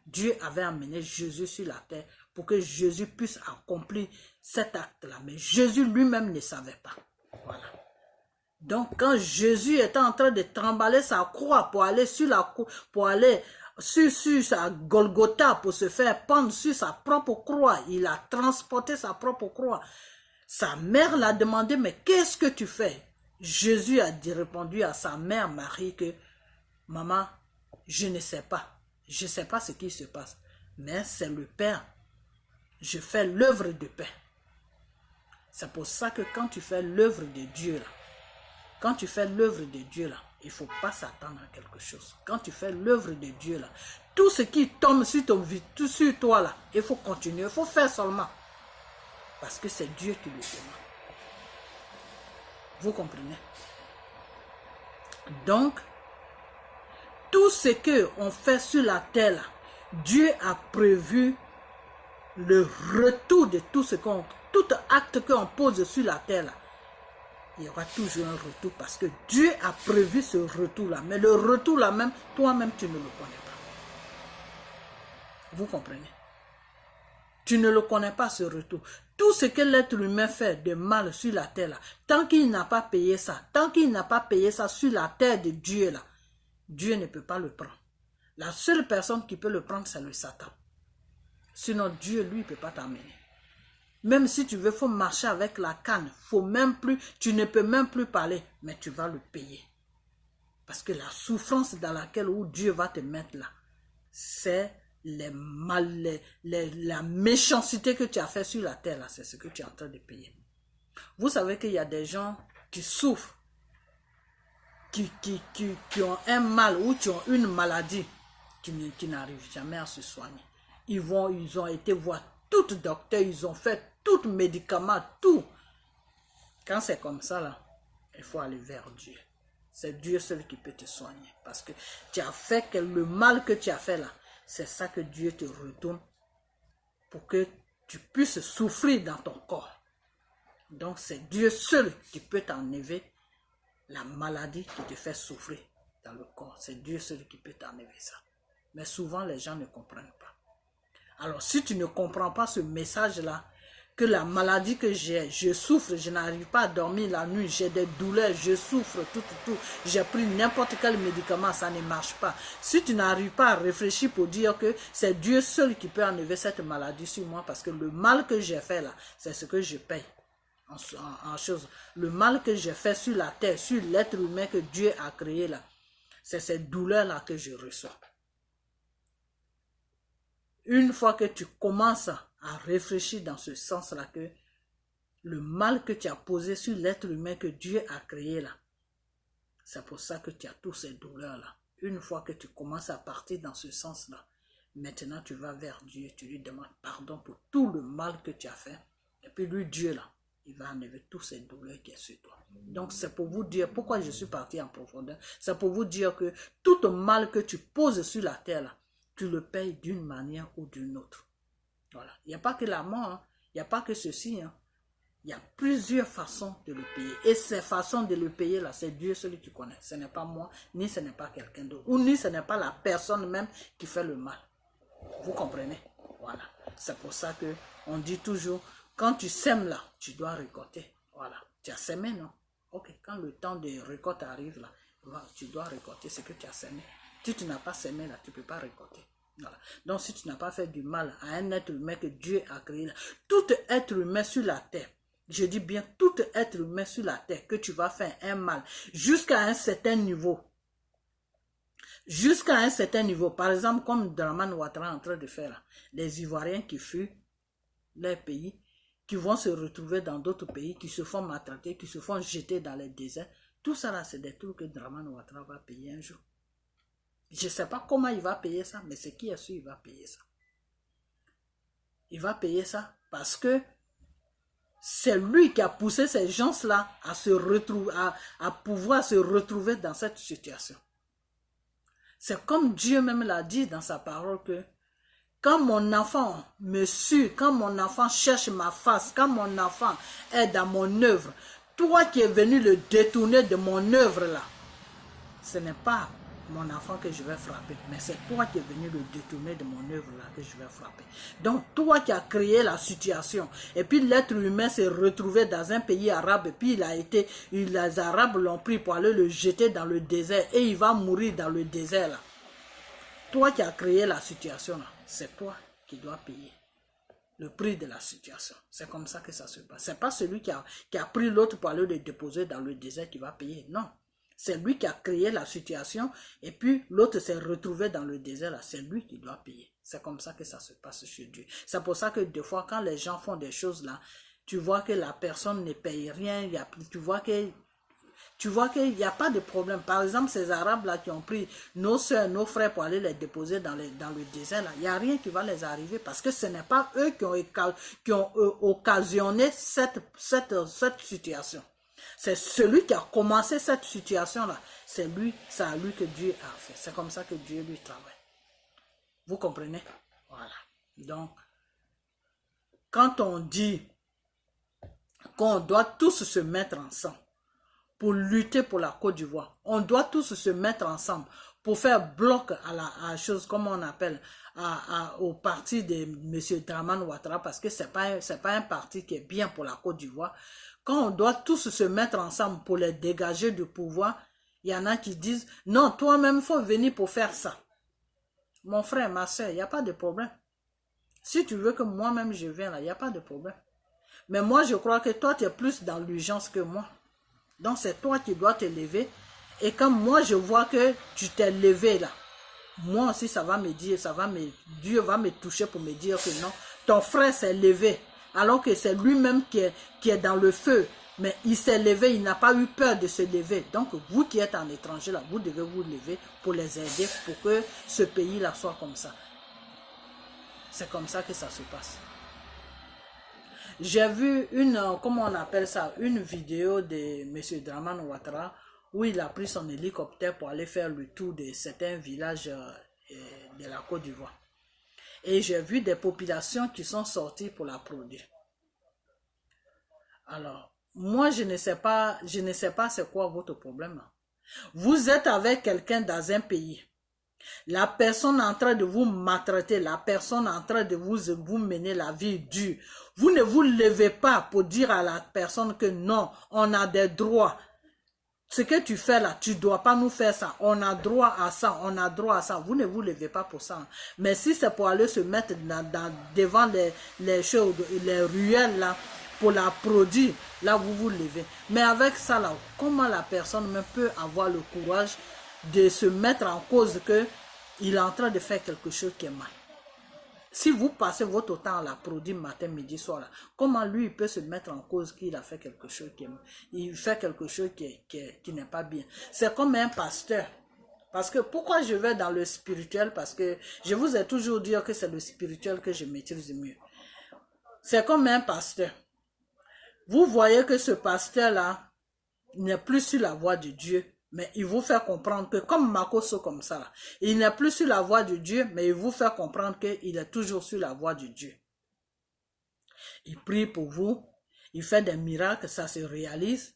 Dieu avait amené Jésus sur la terre pour que Jésus puisse accomplir cet acte-là. Mais Jésus lui-même ne savait pas. Voilà. Donc quand Jésus était en train de trembler sa croix pour aller sur la croix, pour aller sur sa Golgotha, pour se faire pendre sur sa propre croix, il a transporté sa propre croix. Sa mère l'a demandé, mais qu'est-ce que tu fais? Jésus a répondu à sa mère Marie que, maman, je ne sais pas. Je ne sais pas ce qui se passe, mais c'est le Père. Je fais l'œuvre de paix. C'est pour ça que quand tu fais l'œuvre de Dieu, là, il ne faut pas s'attendre à quelque chose. Quand tu fais l'œuvre de Dieu, là, tout ce qui tombe sur ton vie, tout sur toi, là, il faut continuer, il faut faire seulement. Parce que c'est Dieu qui le demande. Vous comprenez? Donc, tout ce qu'on fait sur la terre, là, Dieu a prévu le retour de tout acte qu'on pose sur la terre, là, il y aura toujours un retour parce que Dieu a prévu ce retour-là. Mais le retour-là même, toi-même, tu ne le connais pas. Vous comprenez? Tu ne le connais pas, ce retour. Tout ce que l'être humain fait de mal sur la terre, là, tant qu'il n'a pas payé ça, tant qu'il n'a pas payé ça sur la terre de Dieu, là, Dieu ne peut pas le prendre. La seule personne qui peut le prendre, c'est le Satan. Sinon, Dieu, lui, ne peut pas t'amener. Même si tu veux, il faut marcher avec la canne. Faut même plus, tu ne peux même plus parler, mais tu vas le payer. Parce que la souffrance dans laquelle où Dieu va te mettre là, c'est la méchanceté que tu as fait sur la terre là, c'est ce que tu es en train de payer. Vous savez qu'il y a des gens qui souffrent, qui ont un mal ou qui ont une maladie, qui n'arrivent jamais à se soigner. Ils ont été voir tout docteur, ils ont fait tout médicament, tout. Quand c'est comme ça là, il faut aller vers Dieu. C'est Dieu seul qui peut te soigner. Parce que tu as fait que le mal que tu as fait là, c'est ça que Dieu te retourne pour que tu puisses souffrir dans ton corps. Donc c'est Dieu seul qui peut t'enlever la maladie qui te fait souffrir dans le corps. C'est Dieu seul qui peut t'enlever ça. Mais souvent les gens ne comprennent pas. Alors si tu ne comprends pas ce message-là, que la maladie que j'ai, je souffre, je n'arrive pas à dormir la nuit, j'ai des douleurs, je souffre, tout. J'ai pris n'importe quel médicament, ça ne marche pas. Si tu n'arrives pas à réfléchir pour dire que c'est Dieu seul qui peut enlever cette maladie sur moi, parce que le mal que j'ai fait là, c'est ce que je paye en chose. Le mal que j'ai fait sur la terre, sur l'être humain que Dieu a créé là, c'est cette douleur-là que je reçois. Une fois que tu commences à réfléchir dans ce sens-là, que le mal que tu as posé sur l'être humain que Dieu a créé là, c'est pour ça que tu as toutes ces douleurs-là. Une fois que tu commences à partir dans ce sens-là, maintenant tu vas vers Dieu, tu lui demandes pardon pour tout le mal que tu as fait. Et puis lui, Dieu là, il va enlever toutes ces douleurs qui sont sur toi. Donc c'est pour vous dire, pourquoi je suis parti en profondeur, c'est pour vous dire que tout le mal que tu poses sur la terre là, tu le payes d'une manière ou d'une autre. Voilà. Il n'y a pas que la mort, hein. Il n'y a pas que ceci. Hein. Il y a plusieurs façons de le payer. Et ces façons de le payer, là, c'est Dieu celui qui connaît. Ce n'est pas moi, ni ce n'est pas quelqu'un d'autre. Ou ni ce n'est pas la personne même qui fait le mal. Vous comprenez? Voilà. C'est pour ça qu'on dit toujours, quand tu sèmes là, tu dois récolter. Voilà. Tu as sémé, non? Ok. Quand le temps de récolte arrive là, tu dois récolter ce que tu as sémé. Si tu n'as pas sémé là, tu ne peux pas récolter. Voilà. Donc si tu n'as pas fait du mal à un être humain que Dieu a créé là, tout être humain sur la terre, je dis bien tout être humain sur la terre, que tu vas faire un mal jusqu'à un certain niveau. Jusqu'à un certain niveau. Par exemple, comme Dramane Ouattara est en train de faire là, les Ivoiriens qui fuient leur pays, qui vont se retrouver dans d'autres pays, qui se font maltraiter, qui se font jeter dans les déserts. Tout ça là, c'est des trucs que Dramane Ouattara va payer un jour. Je ne sais pas comment il va payer ça, mais c'est qui est sûr, il va payer ça. Il va payer ça parce que c'est lui qui a poussé ces gens-là à se retrouver, à pouvoir se retrouver dans cette situation. C'est comme Dieu même l'a dit dans sa parole que quand mon enfant me suit, quand mon enfant cherche ma face, quand mon enfant est dans mon œuvre, toi qui es venu le détourner de mon œuvre là, ce n'est pas mon enfant que je vais frapper, mais c'est toi qui es venu le détourner de mon œuvre là que je vais frapper. Donc toi qui as créé la situation, et puis l'être humain s'est retrouvé dans un pays arabe, et puis les Arabes l'ont pris pour aller le jeter dans le désert, et il va mourir dans le désert là. Toi qui as créé la situation là, c'est toi qui dois payer le prix de la situation. C'est comme ça que ça se passe. C'est pas celui qui a pris l'autre pour aller le déposer dans le désert qui va payer, non. C'est lui qui a créé la situation et puis l'autre s'est retrouvé dans le désert là. C'est lui qui doit payer. C'est comme ça que ça se passe chez Dieu. C'est pour ça que des fois quand les gens font des choses là, tu vois que la personne ne paye rien. Tu vois que tu vois qu'il n'y a pas de problème. Par exemple, ces Arabes-là qui ont pris nos soeurs, nos frères pour aller les déposer dans le désert, il n'y a rien qui va les arriver parce que ce n'est pas eux qui ont occasionné cette situation. C'est celui qui a commencé cette situation-là. C'est à lui que Dieu a fait. C'est comme ça que Dieu lui travaille. Vous comprenez? Voilà. Donc, quand on dit qu'on doit tous se mettre ensemble pour lutter pour la Côte d'Ivoire, on doit tous se mettre ensemble pour faire bloc à la chose, comme on appelle, au parti de M. Dramane Ouattara, parce que c'est pas un parti qui est bien pour la Côte d'Ivoire. Quand on doit tous se mettre ensemble pour les dégager du pouvoir, il y en a qui disent, non, toi-même, il faut venir pour faire ça. Mon frère, ma soeur, il n'y a pas de problème. Si tu veux que moi-même je vienne là, il n'y a pas de problème. Mais moi, je crois que toi, tu es plus dans l'urgence que moi. Donc, c'est toi qui dois te lever. Et quand moi, je vois que tu t'es levé là, moi aussi, ça va me dire, Dieu va me toucher pour me dire que non, ton frère s'est levé. Alors que c'est lui-même qui est dans le feu. Mais il s'est levé, il n'a pas eu peur de se lever. Donc, vous qui êtes en étranger là, vous devez vous lever pour les aider, pour que ce pays-là soit comme ça. C'est comme ça que ça se passe. J'ai vu comment on appelle ça, une vidéo de M. Dramane Ouattara où il a pris son hélicoptère pour aller faire le tour de certains villages de la Côte d'Ivoire. Et j'ai vu des populations qui sont sorties pour l'applaudir. Alors, moi, je ne sais pas c'est quoi votre problème. Vous êtes avec quelqu'un dans un pays. La personne est en train de vous maltraiter, la personne est en train de vous mener la vie dure. Vous ne vous levez pas pour dire à la personne que non, on a des droits. Ce que tu fais là, tu ne dois pas nous faire ça. On a droit à ça, on a droit à ça. Vous ne vous levez pas pour ça. Mais si c'est pour aller se mettre devant les choses, les ruelles là, pour la produire, là vous vous levez. Mais avec ça là, comment la personne même peut avoir le courage de se mettre en cause qu'il est en train de faire quelque chose qui est mal? Si vous passez votre temps à la produire matin, midi, soir, là, comment lui il peut se mettre en cause qu'il a fait quelque chose qui est mal? Il fait quelque chose qui n'est pas bien. C'est comme un pasteur. Parce que pourquoi je vais dans le spirituel? Parce que je vous ai toujours dit que c'est le spirituel que je maîtrise mieux. C'est comme un pasteur. Vous voyez que ce pasteur-là n'est plus sur la voie de Dieu. Mais il vous fait comprendre que, comme Makoso comme ça, là, il n'est plus sur la voie de Dieu, mais il vous fait comprendre qu'il est toujours sur la voie de Dieu. Il prie pour vous, il fait des miracles, ça se réalise.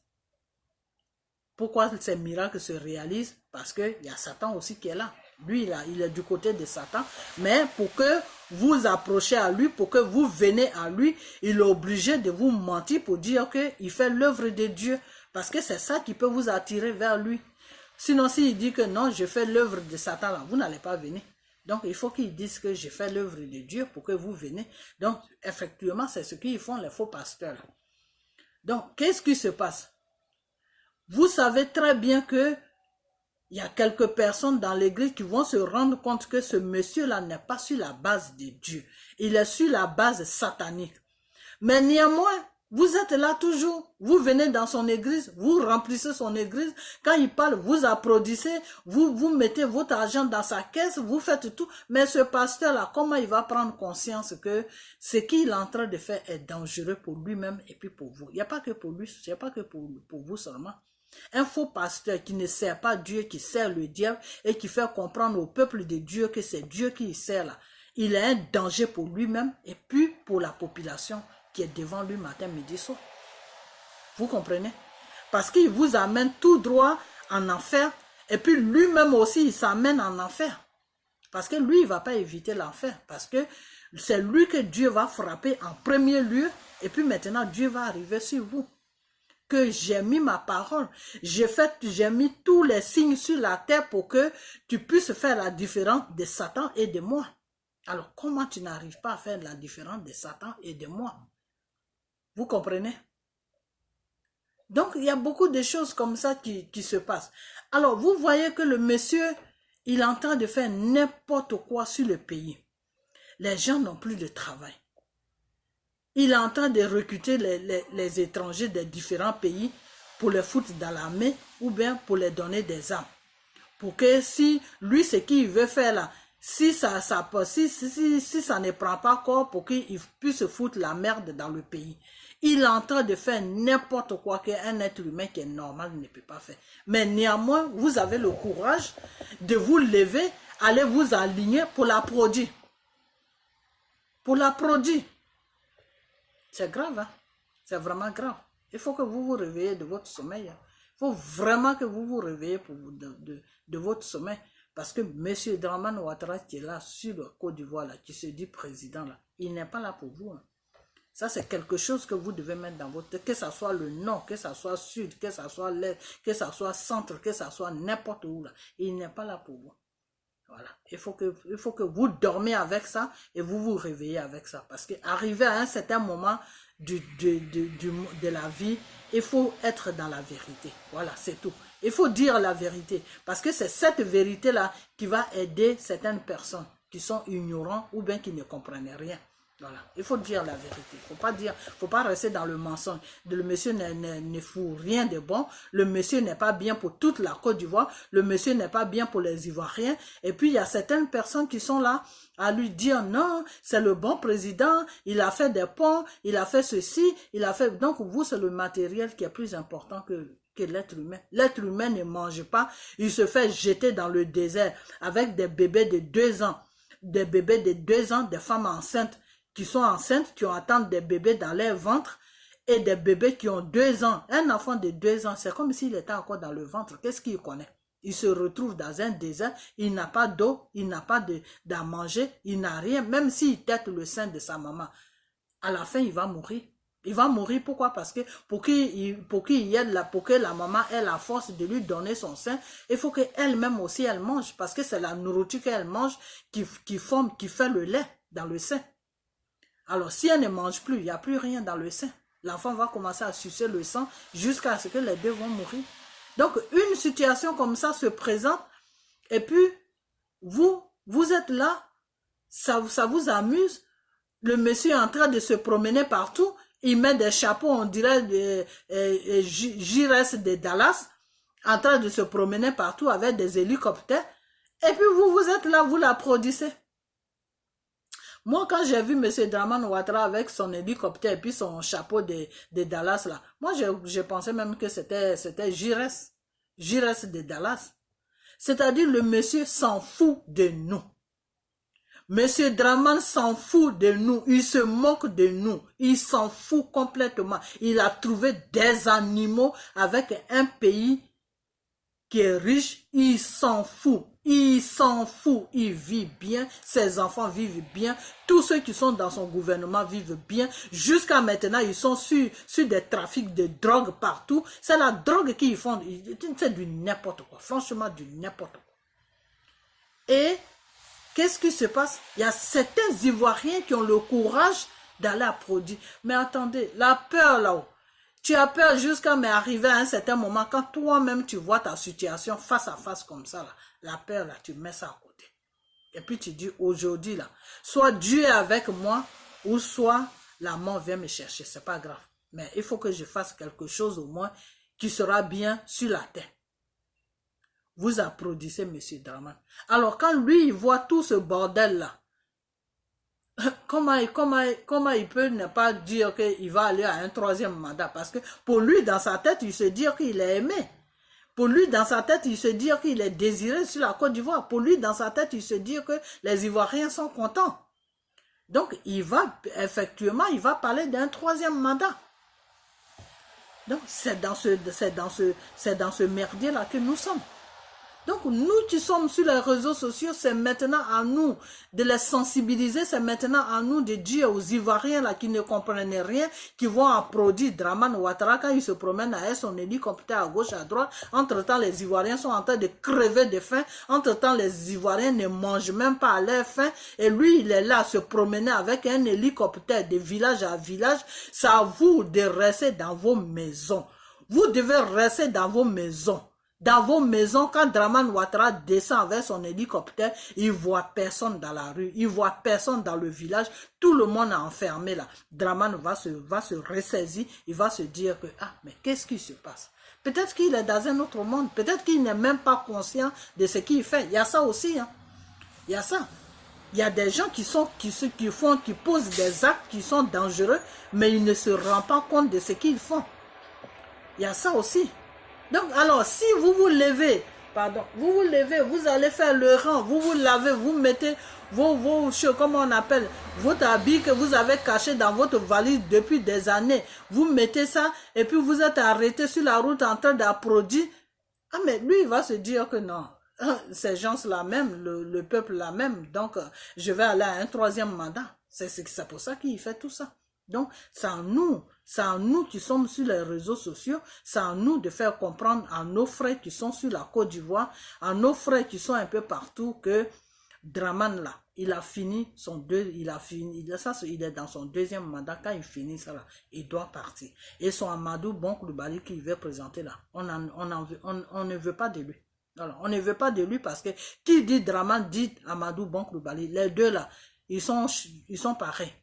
Pourquoi ces miracles se réalisent? Parce qu'il y a Satan aussi qui est là. Lui, là, il est du côté de Satan. Mais pour que vous approchez à lui, pour que vous venez à lui, il est obligé de vous mentir pour dire qu'il fait l'œuvre de Dieu. Parce que c'est ça qui peut vous attirer vers lui. Sinon, s'il dit que non, je fais l'œuvre de Satan, là, vous n'allez pas venir. Donc, il faut qu'il dise que je fais l'œuvre de Dieu pour que vous venez. Donc, effectivement, c'est ce qu'ils font les faux pasteurs. Donc, qu'est-ce qui se passe? Vous savez très bien que il y a quelques personnes dans l'église qui vont se rendre compte que ce monsieur-là n'est pas sur la base de Dieu. Il est sur la base satanique. Mais néanmoins, vous êtes là toujours. Vous venez dans son église, vous remplissez son église. Quand il parle, vous applaudissez, vous mettez votre argent dans sa caisse, vous faites tout. Mais ce pasteur-là, comment il va prendre conscience que ce qu'il est en train de faire est dangereux pour lui-même et puis pour vous? Il n'y a pas que pour lui, il n'y a pas que pour vous seulement. Un faux pasteur qui ne sert pas Dieu, qui sert le diable et qui fait comprendre au peuple de Dieu que c'est Dieu qui sert là. Il est un danger pour lui-même et puis pour la population qui est devant lui matin, midi, soir. Vous comprenez? Parce qu'il vous amène tout droit en enfer et puis lui-même aussi il s'amène en enfer. Parce que lui il ne va pas éviter l'enfer. Parce que c'est lui que Dieu va frapper en premier lieu et puis maintenant Dieu va arriver sur vous. Que j'ai mis ma parole, j'ai mis tous les signes sur la terre pour que tu puisses faire la différence de Satan et de moi. Alors comment tu n'arrives pas à faire la différence de Satan et de moi? Vous comprenez? Donc il y a beaucoup de choses comme ça qui se passent. Alors vous voyez que le monsieur, il est en train de faire n'importe quoi sur le pays. Les gens n'ont plus de travail. Il est en train de recruter les étrangers des différents pays pour les foutre dans l'armée ou bien pour les donner des armes. Pour que si lui, ce qu'il veut faire là, si ça ne prend pas corps pour qu'il puisse foutre la merde dans le pays. Il est en train de faire n'importe quoi qu'un être humain qui est normal ne peut pas faire. Mais néanmoins, vous avez le courage de vous lever, aller vous aligner pour la produire. Pour la produire. C'est grave, hein? C'est vraiment grave. Il faut que vous vous réveillez de votre sommeil. Hein? Il faut vraiment que vous vous réveillez de votre sommeil. Parce que M. Dramane Ouattara qui est là sur le Côte d'Ivoire, qui se dit président, là, il n'est pas là pour vous. Hein. Ça, c'est quelque chose que vous devez mettre dans votre tête. Que ce soit le nord, que ce soit sud, que ce soit l'est, que ce soit centre, que ce soit n'importe où. Là. Il n'est pas là pour vous. Voilà. Il faut que vous dormiez avec ça et vous vous réveillez avec ça. Parce qu'arriver à un certain moment de la vie, il faut être dans la vérité. Voilà, c'est tout. Il faut dire la vérité. Parce que c'est cette vérité-là qui va aider certaines personnes qui sont ignorants ou bien qui ne comprennent rien. Voilà, il faut dire la vérité. Faut pas rester dans le mensonge. Le monsieur ne fout rien de bon. Le monsieur n'est pas bien pour toute la Côte d'Ivoire. Le monsieur n'est pas bien pour les Ivoiriens. Et puis, il y a certaines personnes qui sont là à lui dire non, c'est le bon président. Il a fait des ponts, il a fait ceci, il a fait... Donc, vous, c'est le matériel qui est plus important que l'être humain. L'être humain ne mange pas. Il se fait jeter dans le désert avec des bébés de 2 ans. Des bébés de 2 ans, des femmes enceintes qui sont enceintes, qui ont attendu des bébés dans leur ventre, et des bébés qui ont 2 ans. Un enfant de 2 ans, c'est comme s'il était encore dans le ventre. Qu'est-ce qu'il connaît? Il se retrouve dans un désert, il n'a pas d'eau, il n'a pas d'à manger, il n'a rien, même s'il tète le sein de sa maman. À la fin, il va mourir. Il va mourir, pourquoi? Parce que pour que la maman ait la force de lui donner son sein, il faut qu'elle-même aussi, elle mange, parce que c'est la nourriture qu'elle mange qui fait le lait dans le sein. Alors, si elle ne mange plus, il n'y a plus rien dans le sein. L'enfant va commencer à sucer le sang jusqu'à ce que les deux vont mourir. Donc, une situation comme ça se présente et puis, vous êtes là, ça vous amuse. Le monsieur est en train de se promener partout. Il met des chapeaux, on dirait Jires de Dallas, en train de se promener partout avec des hélicoptères. Et puis, vous êtes là, vous l'applaudissez. Moi, quand j'ai vu M. Dramane Ouattara avec son hélicoptère et puis son chapeau de Dallas, là, moi, je pensais même que c'était Jires de Dallas. C'est-à-dire, le monsieur s'en fout de nous. Monsieur Dramane s'en fout de nous. Il se moque de nous. Il s'en fout complètement. Il a trouvé des animaux avec un pays qui est riche. Il s'en fout. Il s'en fout, il vit bien, ses enfants vivent bien, tous ceux qui sont dans son gouvernement vivent bien. Jusqu'à maintenant, ils sont sur des trafics de drogue partout. C'est la drogue qu'ils font, c'est du n'importe quoi, franchement du n'importe quoi. Et qu'est-ce qui se passe? Il y a certains Ivoiriens qui ont le courage d'aller à produire. Mais attendez, la peur là-haut. Tu as peur jusqu'à m'arriver à un certain moment quand toi-même tu vois ta situation face à face comme ça là. La peur là, tu mets ça à côté. Et puis tu dis aujourd'hui là, soit Dieu est avec moi ou soit la mort vient me chercher. C'est pas grave. Mais il faut que je fasse quelque chose au moins qui sera bien sur la terre. Vous applaudissez M. Dramane. Alors quand lui il voit tout ce bordel là, comment il peut ne pas dire qu'il va aller à un 3e mandat? Parce que pour lui, dans sa tête, il se dit qu'il est aimé. Pour lui, dans sa tête, il se dit qu'il est désiré sur la Côte d'Ivoire. Pour lui, dans sa tête, il se dit que les Ivoiriens sont contents. Donc, il va parler d'un 3e mandat. Donc, c'est dans ce merdier-là que nous sommes. Donc, nous qui sommes sur les réseaux sociaux, c'est maintenant à nous de les sensibiliser, c'est maintenant à nous de dire aux Ivoiriens là, qui ne comprennent rien, qui vont applaudir Dramane Ouattara quand il se promène avec son hélicoptère à gauche, à droite. Entre-temps, les Ivoiriens sont en train de crever de faim. Entre-temps, les Ivoiriens ne mangent même pas à leur faim. Et lui, il est là à se promener avec un hélicoptère de village à village. C'est à vous de rester dans vos maisons. Vous devez rester dans vos maisons. Dans vos maisons, quand Draman Ouattara descend avec son hélicoptère, il voit personne dans la rue, il voit personne dans le village, tout le monde est enfermé là. Draman va se ressaisir, il va se dire que, ah, mais qu'est-ce qui se passe? Peut-être qu'il est dans un autre monde, peut-être qu'il n'est même pas conscient de ce qu'il fait. Il y a ça aussi, hein. Il y a ça. Il y a des gens qui posent des actes qui sont dangereux, mais ils ne se rendent pas compte de ce qu'ils font. Il y a ça aussi. Donc, alors, si vous vous levez, vous allez faire le rang, vous vous lavez, vous mettez vos comment on appelle, votre habit que vous avez caché dans votre valise depuis des années, vous mettez ça, et puis vous êtes arrêté sur la route en train d'applaudir. Ah, mais lui, il va se dire que non. Ces gens-là même, le peuple-là même, donc je vais aller à un troisième mandat. C'est pour ça qu'il fait tout ça. Donc, c'est à nous qui sommes sur les réseaux sociaux, c'est à nous de faire comprendre à nos frères qui sont sur la Côte d'Ivoire, à nos frères qui sont un peu partout que Draman là, il a fini il est dans son deuxième mandat. Quand il finit ça là, il doit partir. Et son Amadou Bon Coulibaly qu'il veut présenter là, on ne veut pas de lui. Alors, on ne veut pas de lui parce que qui dit Draman dit Amadou Bon Coulibaly. Les deux là, ils sont pareils.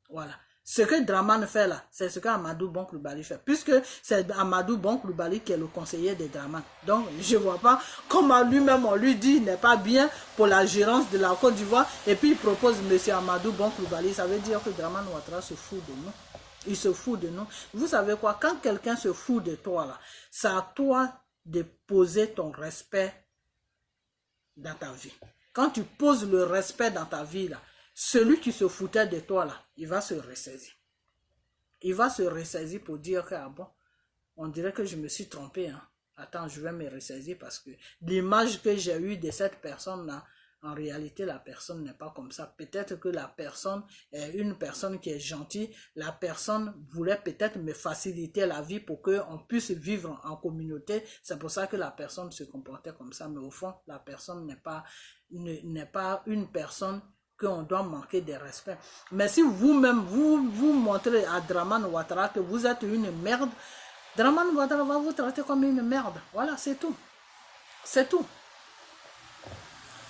Voilà. Ce que Draman fait là, c'est ce qu'Amadou Bon Coulibaly fait. Puisque c'est Amadou Bon Coulibaly qui est le conseiller de Draman. Donc, je ne vois pas comment lui-même on lui dit n'est pas bien pour la gérance de la Côte d'Ivoire. Et puis il propose M. Amadou Bon Coulibaly. Ça veut dire que Draman Ouattara se fout de nous. Il se fout de nous. Vous savez quoi? Quand quelqu'un se fout de toi là, c'est à toi de poser ton respect dans ta vie. Quand tu poses le respect dans ta vie, là, celui qui se foutait de toi, là, il va se ressaisir. Il va se ressaisir pour dire que, ah bon, on dirait que je me suis trompé. Hein. Attends, je vais me ressaisir parce que l'image que j'ai eue de cette personne-là, en réalité, la personne n'est pas comme ça. Peut-être que la personne est une personne qui est gentille. La personne voulait peut-être me faciliter la vie pour qu'on puisse vivre en communauté. C'est pour ça que la personne se comportait comme ça. Mais au fond, la personne n'est pas une personne qu'on doit manquer de respect. Mais si vous-même, vous montrez à Draman Ouattara que vous êtes une merde, Draman Ouattara va vous traiter comme une merde. Voilà, c'est tout. C'est tout.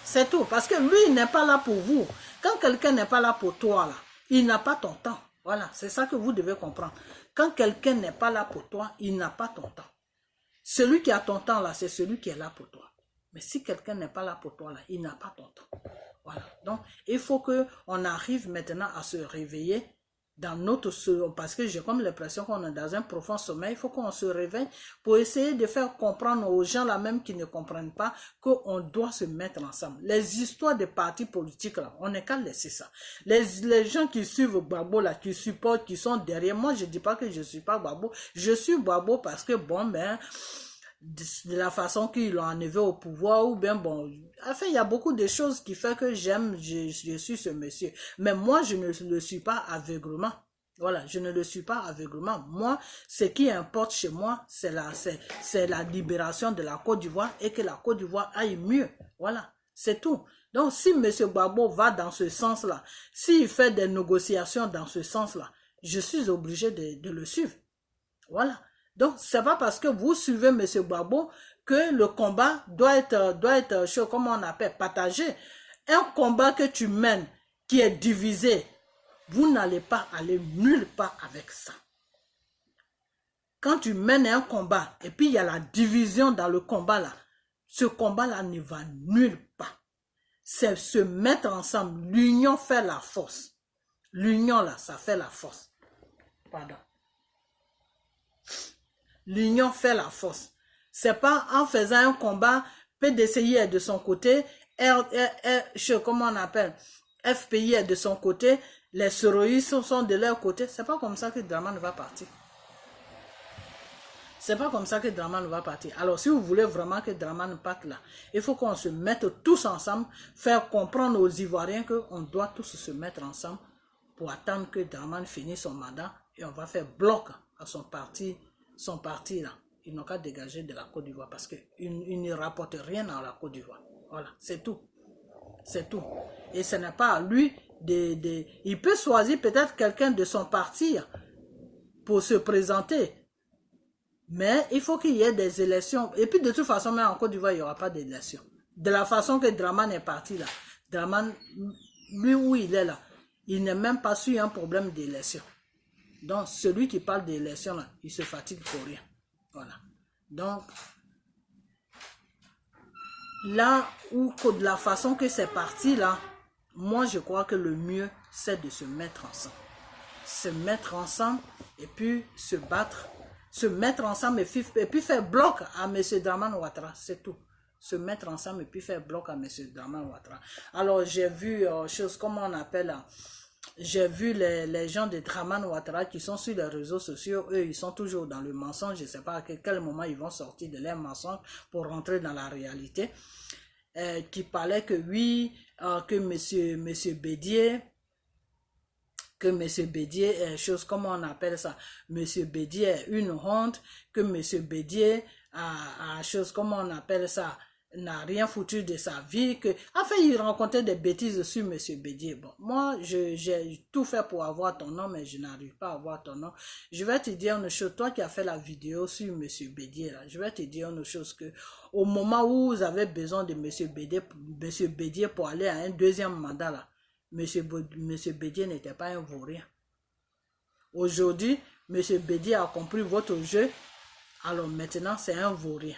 C'est tout, parce que lui, il n'est pas là pour vous. Quand quelqu'un n'est pas là pour toi, là, il n'a pas ton temps. Voilà, c'est ça que vous devez comprendre. Quand quelqu'un n'est pas là pour toi, il n'a pas ton temps. Celui qui a ton temps, là, c'est celui qui est là pour toi. Mais si quelqu'un n'est pas là pour toi, là, il n'a pas ton temps. Voilà, donc il faut qu'on arrive maintenant à se réveiller dans notre sommeil, parce que j'ai comme l'impression qu'on est dans un profond sommeil. Il faut qu'on se réveille pour essayer de faire comprendre aux gens là même qui ne comprennent pas qu'on doit se mettre ensemble. Les histoires de partis politiques là, on n'est qu'à laisser ça. Les gens qui suivent Gbagbo là, qui supportent, qui sont derrière moi, je dis pas que je suis pas Gbagbo, je suis Gbagbo parce que bon ben de la façon qu'ils l'ont enlevé au pouvoir, ou bien bon, enfin il y a beaucoup de choses qui font que j'aime, je suis ce monsieur, mais moi je ne le suis pas aveuglement. Voilà, je ne le suis pas aveuglement. Moi, ce qui importe chez moi, c'est la libération de la Côte d'Ivoire et que la Côte d'Ivoire aille mieux. Voilà, c'est tout. Donc si M. Gbagbo va dans ce sens-là, s'il fait des négociations dans ce sens-là, je suis obligé de le suivre. Voilà. Donc, c'est pas parce que vous suivez M. Gbagbo que le combat doit être, comment on appelle, partagé. Un combat que tu mènes, qui est divisé, vous n'allez pas aller nulle part avec ça. Quand tu mènes un combat, et puis il y a la division dans le combat là, ce combat-là ne va nulle part. C'est se mettre ensemble. L'union fait la force. L'union là, ça fait la force. Pardon. L'union fait la force. C'est pas en faisant un combat, PDCI est de son côté, comment on appelle, FPI est de son côté, les soroïstes sont de leur côté. C'est pas comme ça que Draman va partir. C'est pas comme ça que Draman va partir. Alors si vous voulez vraiment que Draman parte là, il faut qu'on se mette tous ensemble, faire comprendre aux Ivoiriens qu'on doit tous se mettre ensemble pour attendre que Draman finisse son mandat et on va faire bloc à son parti là. Ils n'ont qu'à dégager de la Côte d'Ivoire parce qu'ils ne rapportent rien à la Côte d'Ivoire. Voilà, c'est tout. C'est tout. Et ce n'est pas à lui il peut choisir peut-être quelqu'un de son parti pour se présenter. Mais il faut qu'il y ait des élections. Et puis de toute façon, même en Côte d'Ivoire, il n'y aura pas d'élections. De la façon que Draman est parti là, Draman, lui où il est là, il n'est même pas sur un problème d'élection. Donc celui qui parle d'élection là, il se fatigue pour rien. Voilà. Donc, là où, de la façon que c'est parti là, moi je crois que le mieux c'est de se mettre ensemble. Se mettre ensemble et puis se battre. Se mettre ensemble et puis faire bloc à M. Draman Ouattara, c'est tout. Se mettre ensemble et puis faire bloc à M. Draman Ouattara. Alors j'ai vu, chose comment on appelle, j'ai vu les gens de Draman Ouattara qui sont sur les réseaux sociaux, eux ils sont toujours dans le mensonge, je ne sais pas à quel moment ils vont sortir de leur mensonge pour rentrer dans la réalité. Qui parlait que oui, que monsieur Bédier, chose comment on appelle ça, monsieur Bédier est une honte, que monsieur Bédier a chose comment on appelle ça, n'a rien foutu de sa vie, que enfin il racontait des bêtises sur monsieur Bédier. Bon, moi j'ai tout fait pour avoir ton nom, mais je n'arrive pas à avoir ton nom. Je vais te dire une chose, toi qui as fait la vidéo sur monsieur Bédier là, je vais te dire une chose, que au moment où vous avez besoin de monsieur Bédier pour aller à un deuxième mandat là, monsieur Bédier n'était pas un vaurien. Aujourd'hui, monsieur Bédier a compris votre jeu, alors maintenant c'est un vaurien.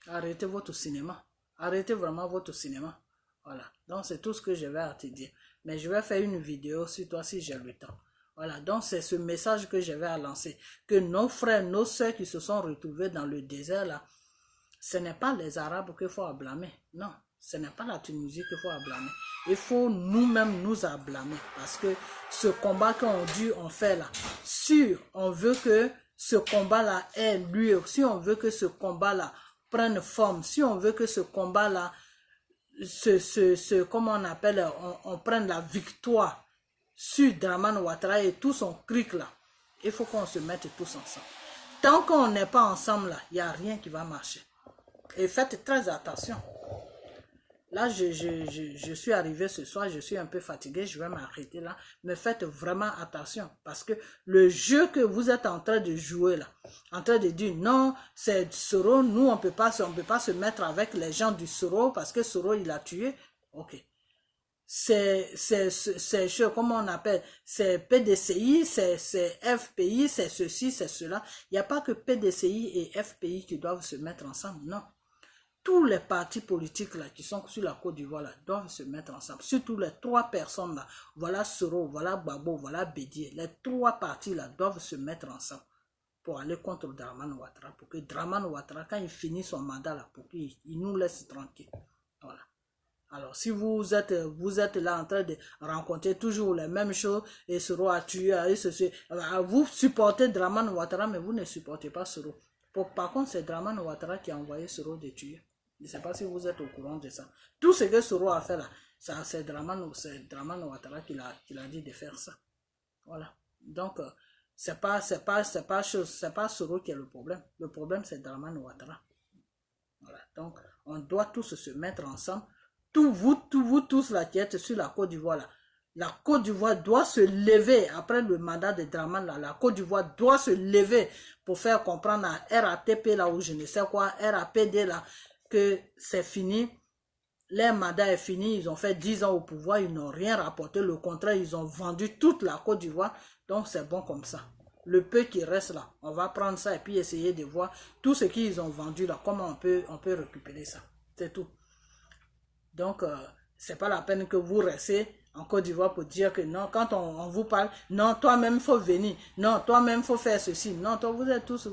Arrêtez votre cinéma. Arrêtez vraiment votre cinéma. Voilà. Donc c'est tout ce que je vais à te dire. Mais je vais faire une vidéo sur toi si j'ai le temps. Voilà. Donc c'est ce message que je vais à lancer. Que nos frères, nos soeurs qui se sont retrouvés dans le désert là, ce n'est pas les Arabes qu'il faut blâmer. Non. Ce n'est pas la Tunisie qu'il faut blâmer. Il faut nous-mêmes nous blâmer. Parce que ce combat qu'on fait là, si on veut que ce combat là ait lieu, si on veut que ce combat là prenne forme, si on veut que ce combat là, comment on appelle, on prenne la victoire sur Draman Ouattara et tout son cric là, il faut qu'on se mette tous ensemble. Tant qu'on n'est pas ensemble là, il n'y a rien qui va marcher. Et faites très attention. Là, je suis arrivé ce soir, je suis un peu fatigué, je vais m'arrêter là. Mais faites vraiment attention parce que le jeu que vous êtes en train de jouer là, en train de dire non, c'est Soro, nous on peut pas se mettre avec les gens du Soro parce que Soro il a tué. Ok. C'est comment on appelle, c'est PDCI, c'est FPI, c'est ceci, c'est cela. Il n'y a pas que PDCI et FPI qui doivent se mettre ensemble, non. Tous les partis politiques là, qui sont sur la Côte d'Ivoire doivent se mettre ensemble. Surtout les trois personnes là. Voilà Soro, voilà Gbagbo, voilà Bédier. Les trois partis là doivent se mettre ensemble pour aller contre Draman Ouattara. Pour que Draman Ouattara, quand il finit son mandat là, pour qu'il nous laisse tranquille. Voilà. Alors si vous êtes là en train de rencontrer toujours les mêmes choses, et Soro a tué, et ceci, vous supportez Draman Ouattara, mais vous ne supportez pas Soro. Par contre, c'est Draman Ouattara qui a envoyé Soro de tuer. Je ne sais pas si vous êtes au courant de ça. Tout ce que Soro a fait là, c'est Draman Ouattara qui l'a dit de faire ça. Voilà. Donc, c'est pas Soro qui est le problème. Le problème, c'est Draman Ouattara. Voilà. Donc, on doit tous se mettre ensemble. Vous tous là qui êtes sur la Côte d'Ivoire là. La Côte d'Ivoire doit se lever après le mandat de Draman là. La Côte d'Ivoire doit se lever pour faire comprendre à RATP là ou je ne sais quoi, RAPD là, que c'est fini, leur mandat est fini, ils ont fait 10 ans au pouvoir, ils n'ont rien rapporté, le contraire, ils ont vendu toute la Côte d'Ivoire, donc c'est bon comme ça. Le peu qui reste là, on va prendre ça et puis essayer de voir tout ce qu'ils ont vendu là, comment on peut récupérer ça, c'est tout. Donc, c'est pas la peine que vous restez en Côte d'Ivoire pour dire que non, quand on vous parle, non, toi-même, il faut venir, non, toi-même, il faut faire ceci, non, toi, vous êtes tous,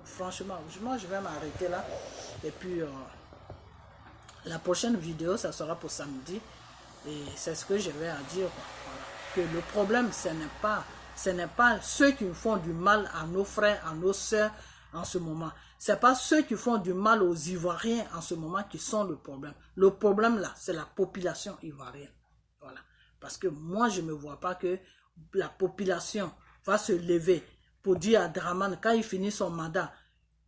franchement, moi, je vais m'arrêter là, et puis, la prochaine vidéo, ça sera pour samedi, et c'est ce que je vais à dire, quoi. Voilà. Que le problème, ce n'est pas ceux qui font du mal à nos frères, à nos soeurs en ce moment. Ce n'est pas ceux qui font du mal aux Ivoiriens en ce moment qui sont le problème. Le problème là, c'est la population ivoirienne. Voilà. Parce que moi, je ne me vois pas que la population va se lever pour dire à Draman, quand il finit son mandat,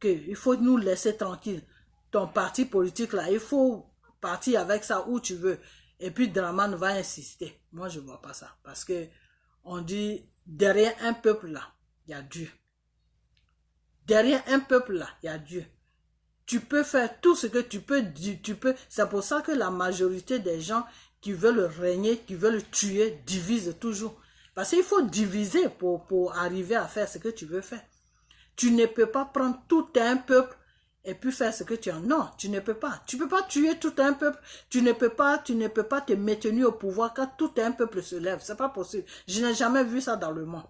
qu'il faut nous laisser tranquille. Ton parti politique là, il faut partir avec ça où tu veux. Et puis Draman va insister. Moi, je ne vois pas ça. Parce que on dit, derrière un peuple là, il y a Dieu. Derrière un peuple là, il y a Dieu. Tu peux faire tout ce que tu peux. C'est pour ça que la majorité des gens qui veulent régner, qui veulent tuer, divisent toujours. Parce qu'il faut diviser pour arriver à faire ce que tu veux faire. Tu ne peux pas prendre tout un peuple et puis faire ce que tu as. Non, tu ne peux pas. Tu ne peux pas tuer tout un peuple. Tu ne peux pas te maintenir au pouvoir quand tout un peuple se lève. C'est pas possible. Je n'ai jamais vu ça dans le monde.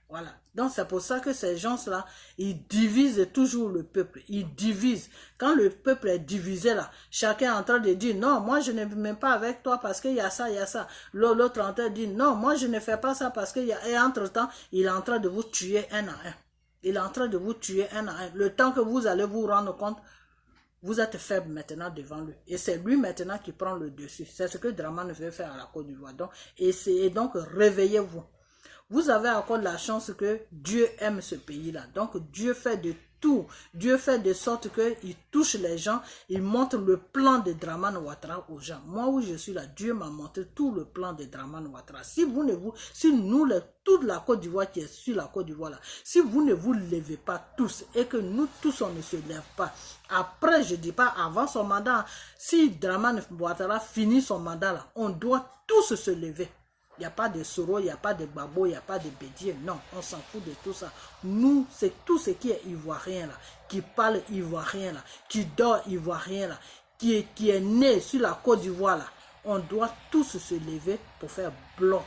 Voilà. Donc c'est pour ça que ces gens-là, ils divisent toujours le peuple. Ils divisent. Quand le peuple est divisé là, chacun est en train de dire non, moi je ne vais même pas avec toi parce qu'il y a ça, il y a ça. L'autre est en train de dire non, moi je ne fais pas ça parce qu'il y a. Et entre-temps, il est en train de vous tuer un à un. Il est en train de vous tuer un à un. Le temps que vous allez vous rendre compte, vous êtes faible maintenant devant lui. Et c'est lui maintenant qui prend le dessus. C'est ce que Dramane veut faire à la Côte d'Ivoire. Donc, essayez donc, réveillez-vous. Vous avez encore la chance que Dieu aime ce pays-là. Donc, Dieu fait de tout. Dieu fait de sorte qu'il touche les gens. Il montre le plan de Dramane Ouattara aux gens. Moi, où je suis là, Dieu m'a montré tout le plan de Dramane Ouattara. Si nous, toute la Côte d'Ivoire qui est sur la Côte d'Ivoire là, si vous ne vous levez pas tous et que nous tous on ne se lève pas, après, je ne dis pas avant son mandat, si Dramane Ouattara finit son mandat là, on doit tous se lever. Il n'y a pas de Soro, il n'y a pas de Babo, il n'y a pas de Bédier. Non, on s'en fout de tout ça. Nous, c'est tout ce qui est ivoirien là, qui parle ivoirien là, qui dort ivoirien là, qui est né sur la Côte d'Ivoire là. On doit tous se lever pour faire bloc.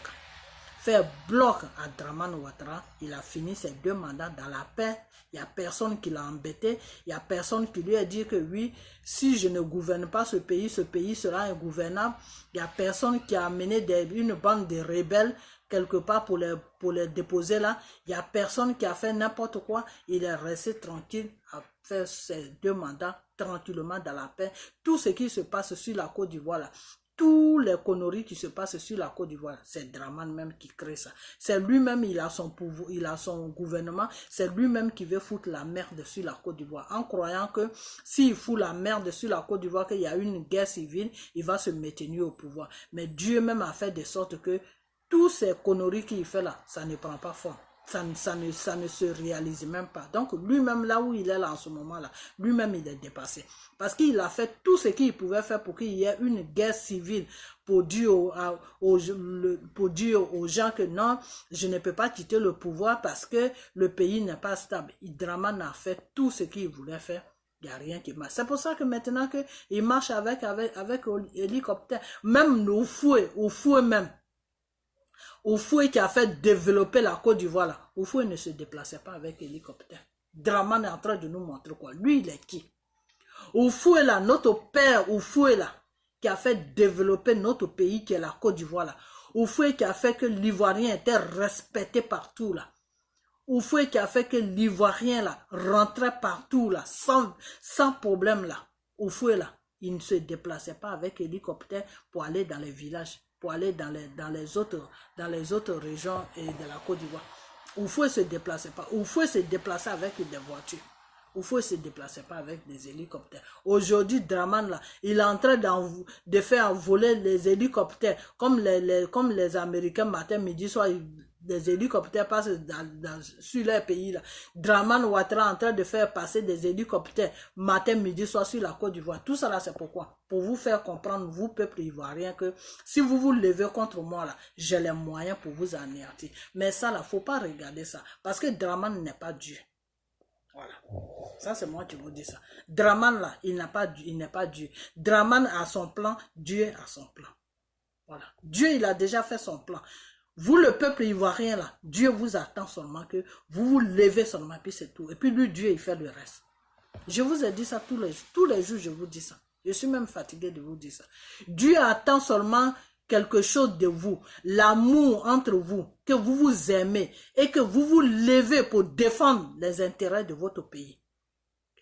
Faire bloc à Dramane Ouattara. Il a fini ses 2 mandats dans la paix. Il n'y a personne qui l'a embêté. Il n'y a personne qui lui a dit que oui, si je ne gouverne pas ce pays sera ingouvernable. Il n'y a personne qui a amené une bande de rebelles quelque part pour les déposer là. Il n'y a personne qui a fait n'importe quoi. Il est resté tranquille à faire ses 2 mandats tranquillement dans la paix. Tout ce qui se passe sur la Côte d'Ivoire là, tous les conneries qui se passent sur la Côte d'Ivoire, c'est Dramane même qui crée ça. C'est lui-même, il a son pouvoir, il a son gouvernement, c'est lui-même qui veut foutre la merde sur la Côte d'Ivoire, en croyant que s'il fout la merde sur la Côte d'Ivoire, qu'il y a une guerre civile, il va se maintenir au pouvoir. Mais Dieu même a fait de sorte que tous ces conneries qu'il fait là, ça ne prend pas forme. Ça ne se réalise même pas. Donc lui-même là où il est là en ce moment là, lui-même il est dépassé. Parce qu'il a fait tout ce qu'il pouvait faire pour qu'il y ait une guerre civile, pour dire aux gens que non, je ne peux pas quitter le pouvoir parce que le pays n'est pas stable. Dramane a fait tout ce qu'il voulait faire. Il n'y a rien qui marche. C'est pour ça que maintenant il marche avec hélicoptère. Même au fouet même. Oufoué qui a fait développer la Côte d'Ivoire là, Oufoué ne se déplaçait pas avec hélicoptère. Dramane est en train de nous montrer quoi. Lui, il est qui? Oufoué là, notre père Oufoué là, qui a fait développer notre pays qui est la Côte d'Ivoire là. Oufoué qui a fait que l'Ivoirien était respecté partout là. Oufoué qui a fait que l'Ivoirien là rentrait partout là, sans problème là. Oufoué là, il ne se déplaçait pas avec hélicoptère pour aller dans les villages, pour aller dans les autres régions et de la Côte d'Ivoire. Oufoué ne se déplaçait pas. Oufoué se déplaçait avec des voitures. Oufoué ne se déplaçait pas avec des hélicoptères. Aujourd'hui, Dramane là, il est en train de faire voler les hélicoptères comme les Américains matin, midi, soir. Des hélicoptères passent sur leur pays là. Dramane Ouattara en train de faire passer des hélicoptères matin, midi, soir sur la Côte d'Ivoire. Tout ça là, c'est pourquoi? Pour vous faire comprendre, vous, peuple ivoirien, que si vous vous levez contre moi là, j'ai les moyens pour vous anéantir. Mais ça là, faut pas regarder ça. Parce que Dramane n'est pas Dieu. Voilà. Ça, c'est moi qui vous dis ça. Dramane là, il n'est pas Dieu. Dramane a son plan, Dieu a son plan. Voilà. Dieu, il a déjà fait son plan. Vous, le peuple ivoirien, là, Dieu vous attend seulement que vous vous levez seulement, puis c'est tout. Et puis lui, Dieu, il fait le reste. Je vous ai dit ça tous les jours, je vous dis ça. Je suis même fatigué de vous dire ça. Dieu attend seulement quelque chose de vous, l'amour entre vous, que vous vous aimez et que vous vous levez pour défendre les intérêts de votre pays.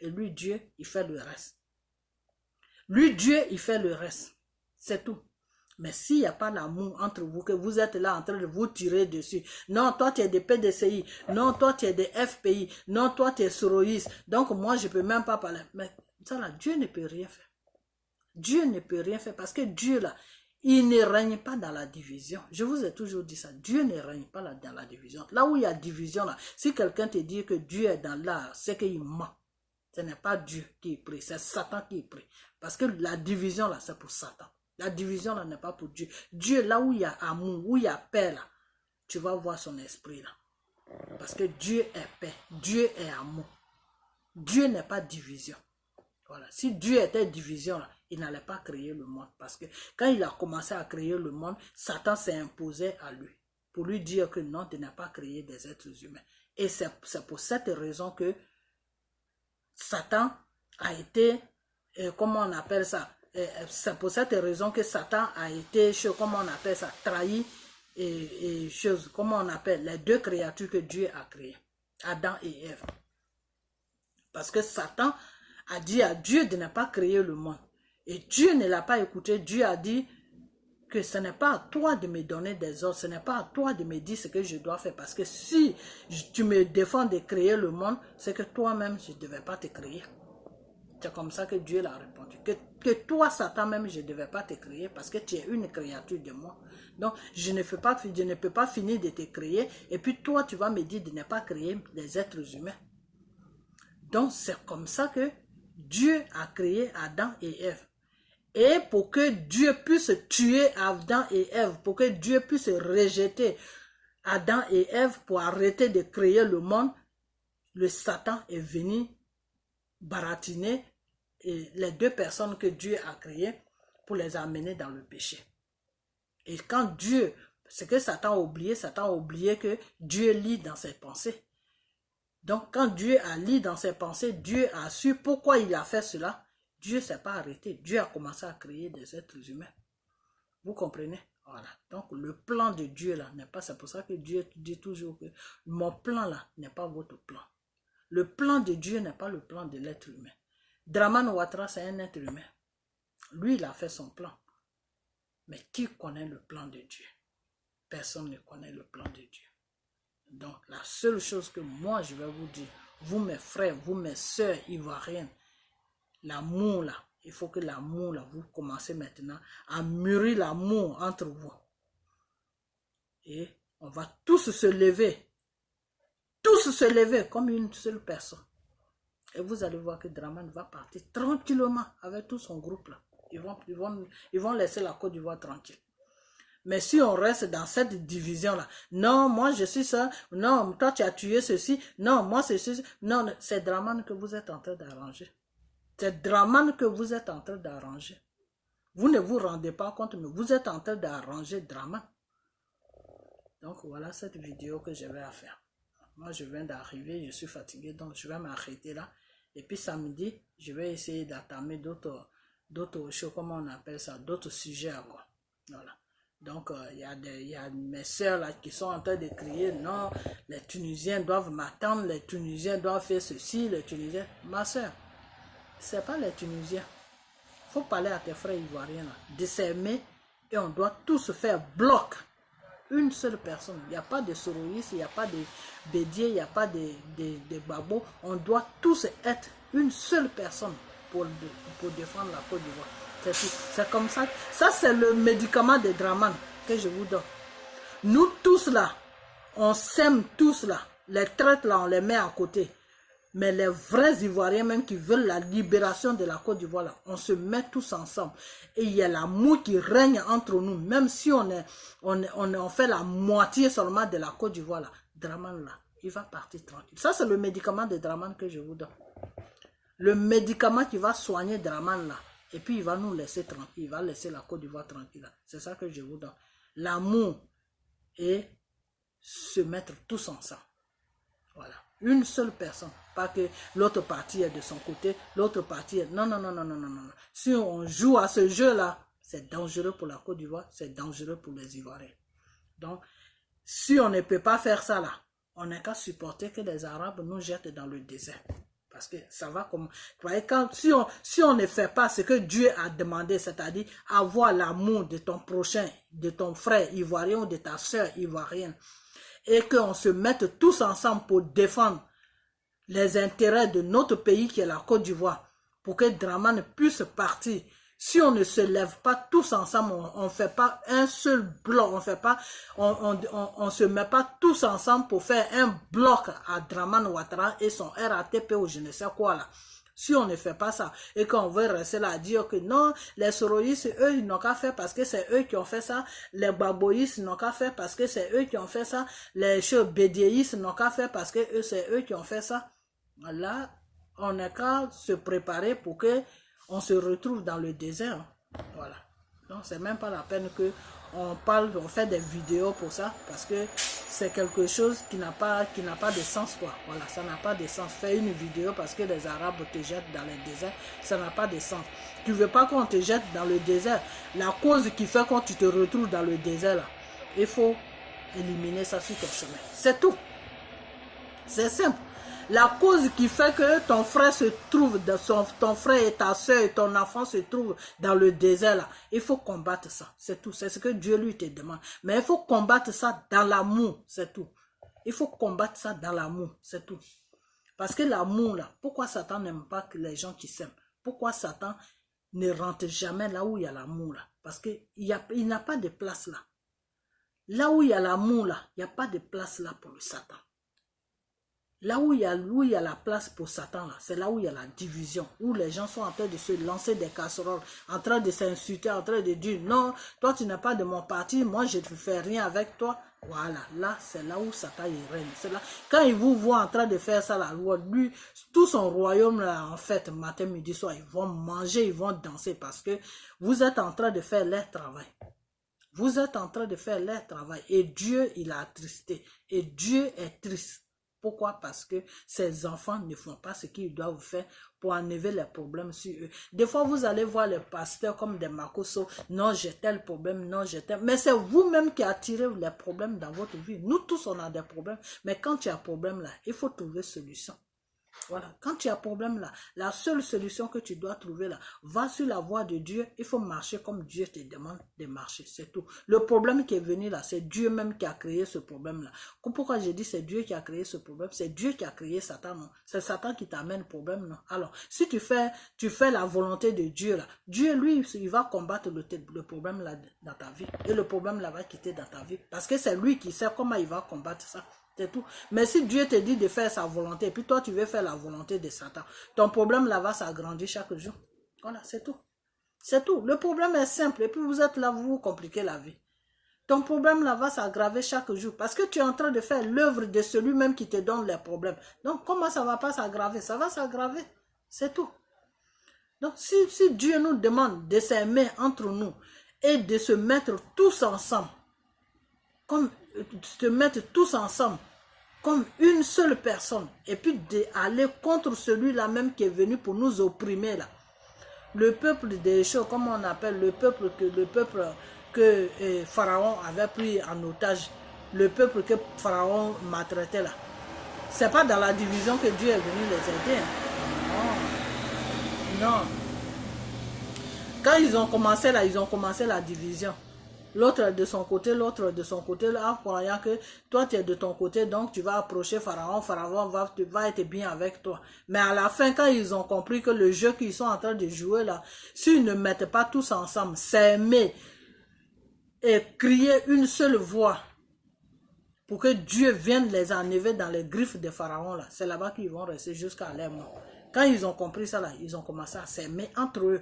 Et lui, Dieu, il fait le reste. Lui, Dieu, il fait le reste. C'est tout. Mais s'il n'y a pas d'amour entre vous, que vous êtes là en train de vous tirer dessus, non, toi tu es des PDCI, non, toi tu es des FPI, non, toi tu es soroïste, donc moi je ne peux même pas parler. Mais ça là, Dieu ne peut rien faire. Dieu ne peut rien faire parce que Dieu là, il ne règne pas dans la division. Je vous ai toujours dit ça. Dieu ne règne pas dans la division. Là où il y a division, là, si quelqu'un te dit que Dieu est dans là, c'est qu'il ment. Ce n'est pas Dieu qui est pris, c'est Satan qui est pris. Parce que la division, là, c'est pour Satan. La division, là, n'est pas pour Dieu. Dieu, là où il y a amour, où il y a paix, là, tu vas voir son esprit, là. Parce que Dieu est paix, Dieu est amour. Dieu n'est pas division. Voilà. Si Dieu était division, là, il n'allait pas créer le monde. Parce que quand il a commencé à créer le monde, Satan s'est imposé à lui. Pour lui dire que non, tu n'as pas créé des êtres humains. Et c'est pour cette raison que Satan a été, comment on appelle ça, c'est pour cette raison que Satan a été, comment on appelle ça, trahi, et chose, comment on appelle, les deux créatures que Dieu a créées, Adam et Ève. Parce que Satan a dit à Dieu de ne pas créer le monde. Et Dieu ne l'a pas écouté. Dieu a dit que ce n'est pas à toi de me donner des ordres, ce n'est pas à toi de me dire ce que je dois faire. Parce que si tu me défends de créer le monde, c'est que toi-même, je ne devais pas te créer. C'est comme ça que Dieu l'a répondu. Que toi, Satan même, je ne devais pas te créer parce que tu es une créature de moi. Donc, je ne peux pas finir de te créer. Et puis toi, tu vas me dire de ne pas créer des êtres humains. Donc, c'est comme ça que Dieu a créé Adam et Ève. Et pour que Dieu puisse tuer Adam et Ève, pour que Dieu puisse rejeter Adam et Ève pour arrêter de créer le monde, le Satan est venu baratiner les deux personnes que Dieu a créées pour les amener dans le péché. Et quand Dieu, ce que Satan a oublié que Dieu lit dans ses pensées. Donc quand Dieu a lu dans ses pensées, Dieu a su pourquoi il a fait cela. Dieu ne s'est pas arrêté. Dieu a commencé à créer des êtres humains. Vous comprenez? Voilà. Donc le plan de Dieu là n'est pas, c'est pour ça que Dieu dit toujours que mon plan là n'est pas votre plan. Le plan de Dieu n'est pas le plan de l'être humain. Dramane Ouattara, c'est un être humain. Lui, il a fait son plan. Mais qui connaît le plan de Dieu? Personne ne connaît le plan de Dieu. Donc, la seule chose que moi, je vais vous dire, vous mes frères, vous mes soeurs ivoiriennes, l'amour là, il faut que l'amour là, vous commencez maintenant à mûrir l'amour entre vous. Et on va tous se lever comme une seule personne. Et vous allez voir que Dramane va partir tranquillement avec tout son groupe là. Ils vont laisser la Côte d'Ivoire tranquille. Mais si on reste dans cette division-là, non, moi je suis ça, non, toi tu as tué ceci, non, moi c'est ceci, non, c'est Dramane que vous êtes en train d'arranger. C'est Dramane que vous êtes en train d'arranger. Vous ne vous rendez pas compte, mais vous êtes en train d'arranger Dramane. Donc voilà cette vidéo que je vais faire. Moi je viens d'arriver, je suis fatigué, donc je vais m'arrêter là. Et puis samedi, je vais essayer d'attamer d'autres choses, comment on appelle ça, d'autres sujets quoi. Voilà. Donc il y a mes soeurs là qui sont en train de crier, non, les Tunisiens doivent m'attendre, les Tunisiens doivent faire ceci, les Tunisiens. Ma soeur, c'est pas les Tunisiens. Il faut parler à tes frères ivoiriens là, de s'aimer et on doit tous faire bloc. Une seule personne. Il n'y a pas de soroïstes, il n'y a pas de bédier, il n'y a pas de babos. On doit tous être une seule personne pour défendre la Côte d'Ivoire. C'est comme ça. Ça, c'est le médicament de Dramane que je vous donne. Nous tous là, on s'aime tous là. Les traites là, on les met à côté. Mais les vrais Ivoiriens même qui veulent la libération de la Côte d'Ivoire, là, on se met tous ensemble. Et il y a l'amour qui règne entre nous. Même si on fait la moitié seulement de la Côte d'Ivoire, là, Dramane là, il va partir tranquille. Ça, c'est le médicament de Dramane que je vous donne. Le médicament qui va soigner Dramane là. Et puis il va nous laisser tranquille. Il va laisser la Côte d'Ivoire tranquille. C'est ça que je vous donne. L'amour et se mettre tous ensemble. Voilà. Une seule personne. Pas que l'autre partie est de son côté, l'autre partie est... Non, non, non, non, non, non, non. Si on joue à ce jeu-là, c'est dangereux pour la Côte d'Ivoire, c'est dangereux pour les Ivoiriens. Donc, si on ne peut pas faire ça là, on n'est qu'à supporter que les Arabes nous jettent dans le désert. Parce que ça va comme... Si on ne fait pas ce que Dieu a demandé, c'est-à-dire avoir l'amour de ton prochain, de ton frère ivoirien ou de ta soeur ivoirienne, et qu'on se mette tous ensemble pour défendre les intérêts de notre pays qui est la Côte d'Ivoire, pour que Dramane puisse partir Si on ne se lève pas tous ensemble, on ne fait pas un seul bloc, on se met pas tous ensemble pour faire un bloc à Draman Ouattara et son RATP ou je ne sais quoi là. Si on ne fait pas ça et qu'on veut rester là à dire que non, les soroïstes, eux, ils n'ont qu'à faire parce que c'est eux qui ont fait ça, les baboïstes n'ont qu'à faire parce que c'est eux qui ont fait ça, les bédéistes n'ont qu'à faire parce que c'est eux qui ont fait ça. Là, on n'a qu'à se préparer pour que on se retrouve dans le désert. Voilà. Donc, c'est même pas la peine que on parle, on fait des vidéos pour ça, parce que c'est quelque chose qui n'a pas de sens, quoi. Voilà, ça n'a pas de sens. Faire une vidéo parce que les Arabes te jettent dans le désert, ça n'a pas de sens. Tu veux pas qu'on te jette dans le désert. La cause qui fait quand tu te retrouves dans le désert, là, il faut éliminer ça sur ton chemin. C'est tout. C'est simple. La cause qui fait que ton frère se trouve, ton frère et ta soeur et ton enfant se trouvent dans le désert là, il faut combattre ça, c'est tout, c'est ce que Dieu lui te demande. Mais il faut combattre ça dans l'amour, c'est tout. Il faut combattre ça dans l'amour, c'est tout. Parce que l'amour là, pourquoi Satan n'aime pas que les gens qui s'aiment? Pourquoi Satan ne rentre jamais là où il y a l'amour là? Parce qu'il n'a pas de place là. Là où il y a l'amour là, il n'y a pas de place là pour le Satan. Là où il y a la place pour Satan, c'est là où il y a la division, où les gens sont en train de se lancer des casseroles, en train de s'insulter, en train de dire non, toi tu n'es pas de mon parti, moi je ne fais rien avec toi. Voilà, là c'est là où Satan il règne. C'est là. Quand il vous voit en train de faire ça, la loi, lui, tout son royaume là, en fait, matin, midi, soir, ils vont manger, ils vont danser parce que vous êtes en train de faire leur travail. Vous êtes en train de faire leur travail et Dieu il a attristé et Dieu est triste. Pourquoi? Parce que ces enfants ne font pas ce qu'ils doivent faire pour enlever les problèmes sur eux. Des fois, vous allez voir les pasteurs comme des makoso. Non, j'ai tel problème, non, j'ai tel... Mais c'est vous-même qui attirez les problèmes dans votre vie. Nous tous, on a des problèmes. Mais quand tu as un problème là, il faut trouver solution. Voilà, quand tu as un problème là, la seule solution que tu dois trouver là, va sur la voie de Dieu, il faut marcher comme Dieu te demande de marcher, c'est tout. Le problème qui est venu là, c'est Dieu même qui a créé ce problème là. Pourquoi j'ai dit c'est Dieu qui a créé ce problème? C'est Dieu qui a créé Satan, non? C'est Satan qui t'amène le problème, non? Alors, si tu fais la volonté de Dieu là, Dieu lui, il va combattre le problème là dans ta vie. Et le problème là va quitter dans ta vie. Parce que c'est lui qui sait comment il va combattre ça. C'est tout. Mais si Dieu te dit de faire sa volonté, et puis toi tu veux faire la volonté de Satan, ton problème là va s'agrandir chaque jour. Voilà, c'est tout. C'est tout. Le problème est simple. Et puis vous êtes là, vous vous compliquez la vie. Ton problème là va s'aggraver chaque jour. Parce que tu es en train de faire l'œuvre de celui-même qui te donne les problèmes. Donc comment ça ne va pas s'aggraver? Ça va s'aggraver. C'est tout. Donc si Dieu nous demande de s'aimer entre nous et de se mettre tous ensemble, comme se mettre tous ensemble comme une seule personne et puis d'aller contre celui-là même qui est venu pour nous opprimer là. Le peuple des choses, comme on appelle le peuple que Pharaon avait pris en otage, le peuple que Pharaon maltraitait là. C'est pas dans la division que Dieu est venu les aider. Non. Non. Quand ils ont commencé là, ils ont commencé la division. L'autre de son côté, l'autre de son côté, là, en croyant que toi tu es de ton côté, donc tu vas approcher Pharaon, Pharaon va être bien avec toi. Mais à la fin, quand ils ont compris que le jeu qu'ils sont en train de jouer là, s'ils ne mettent pas tous ensemble, s'aimer et crier une seule voix pour que Dieu vienne les enlever dans les griffes de Pharaon là, c'est là-bas qu'ils vont rester jusqu'à leur mort. Quand ils ont compris ça là, ils ont commencé à s'aimer entre eux.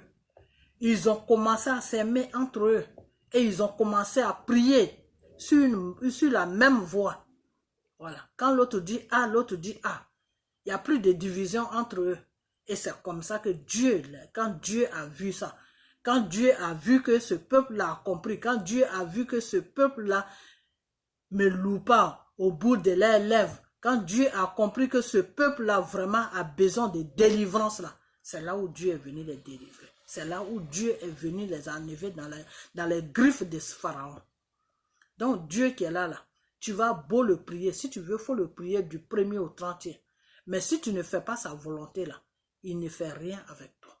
Ils ont commencé à s'aimer entre eux. Et ils ont commencé à prier sur la même voix. Voilà. Quand l'autre dit A, l'autre dit A. Il n'y a plus de division entre eux. Et c'est comme ça que Dieu, quand Dieu a vu ça, quand Dieu a vu que ce peuple-là a compris, quand Dieu a vu que ce peuple-là me loue pas au bout de leurs lèvres, quand Dieu a compris que ce peuple-là vraiment a besoin de délivrance, là, c'est là où Dieu est venu les délivrer. C'est là où Dieu est venu les enlever dans les griffes de ce Pharaon. Donc Dieu qui est là, tu vas beau le prier. Si tu veux, il faut le prier du 1er au 30e. Mais si tu ne fais pas sa volonté là, il ne fait rien avec toi.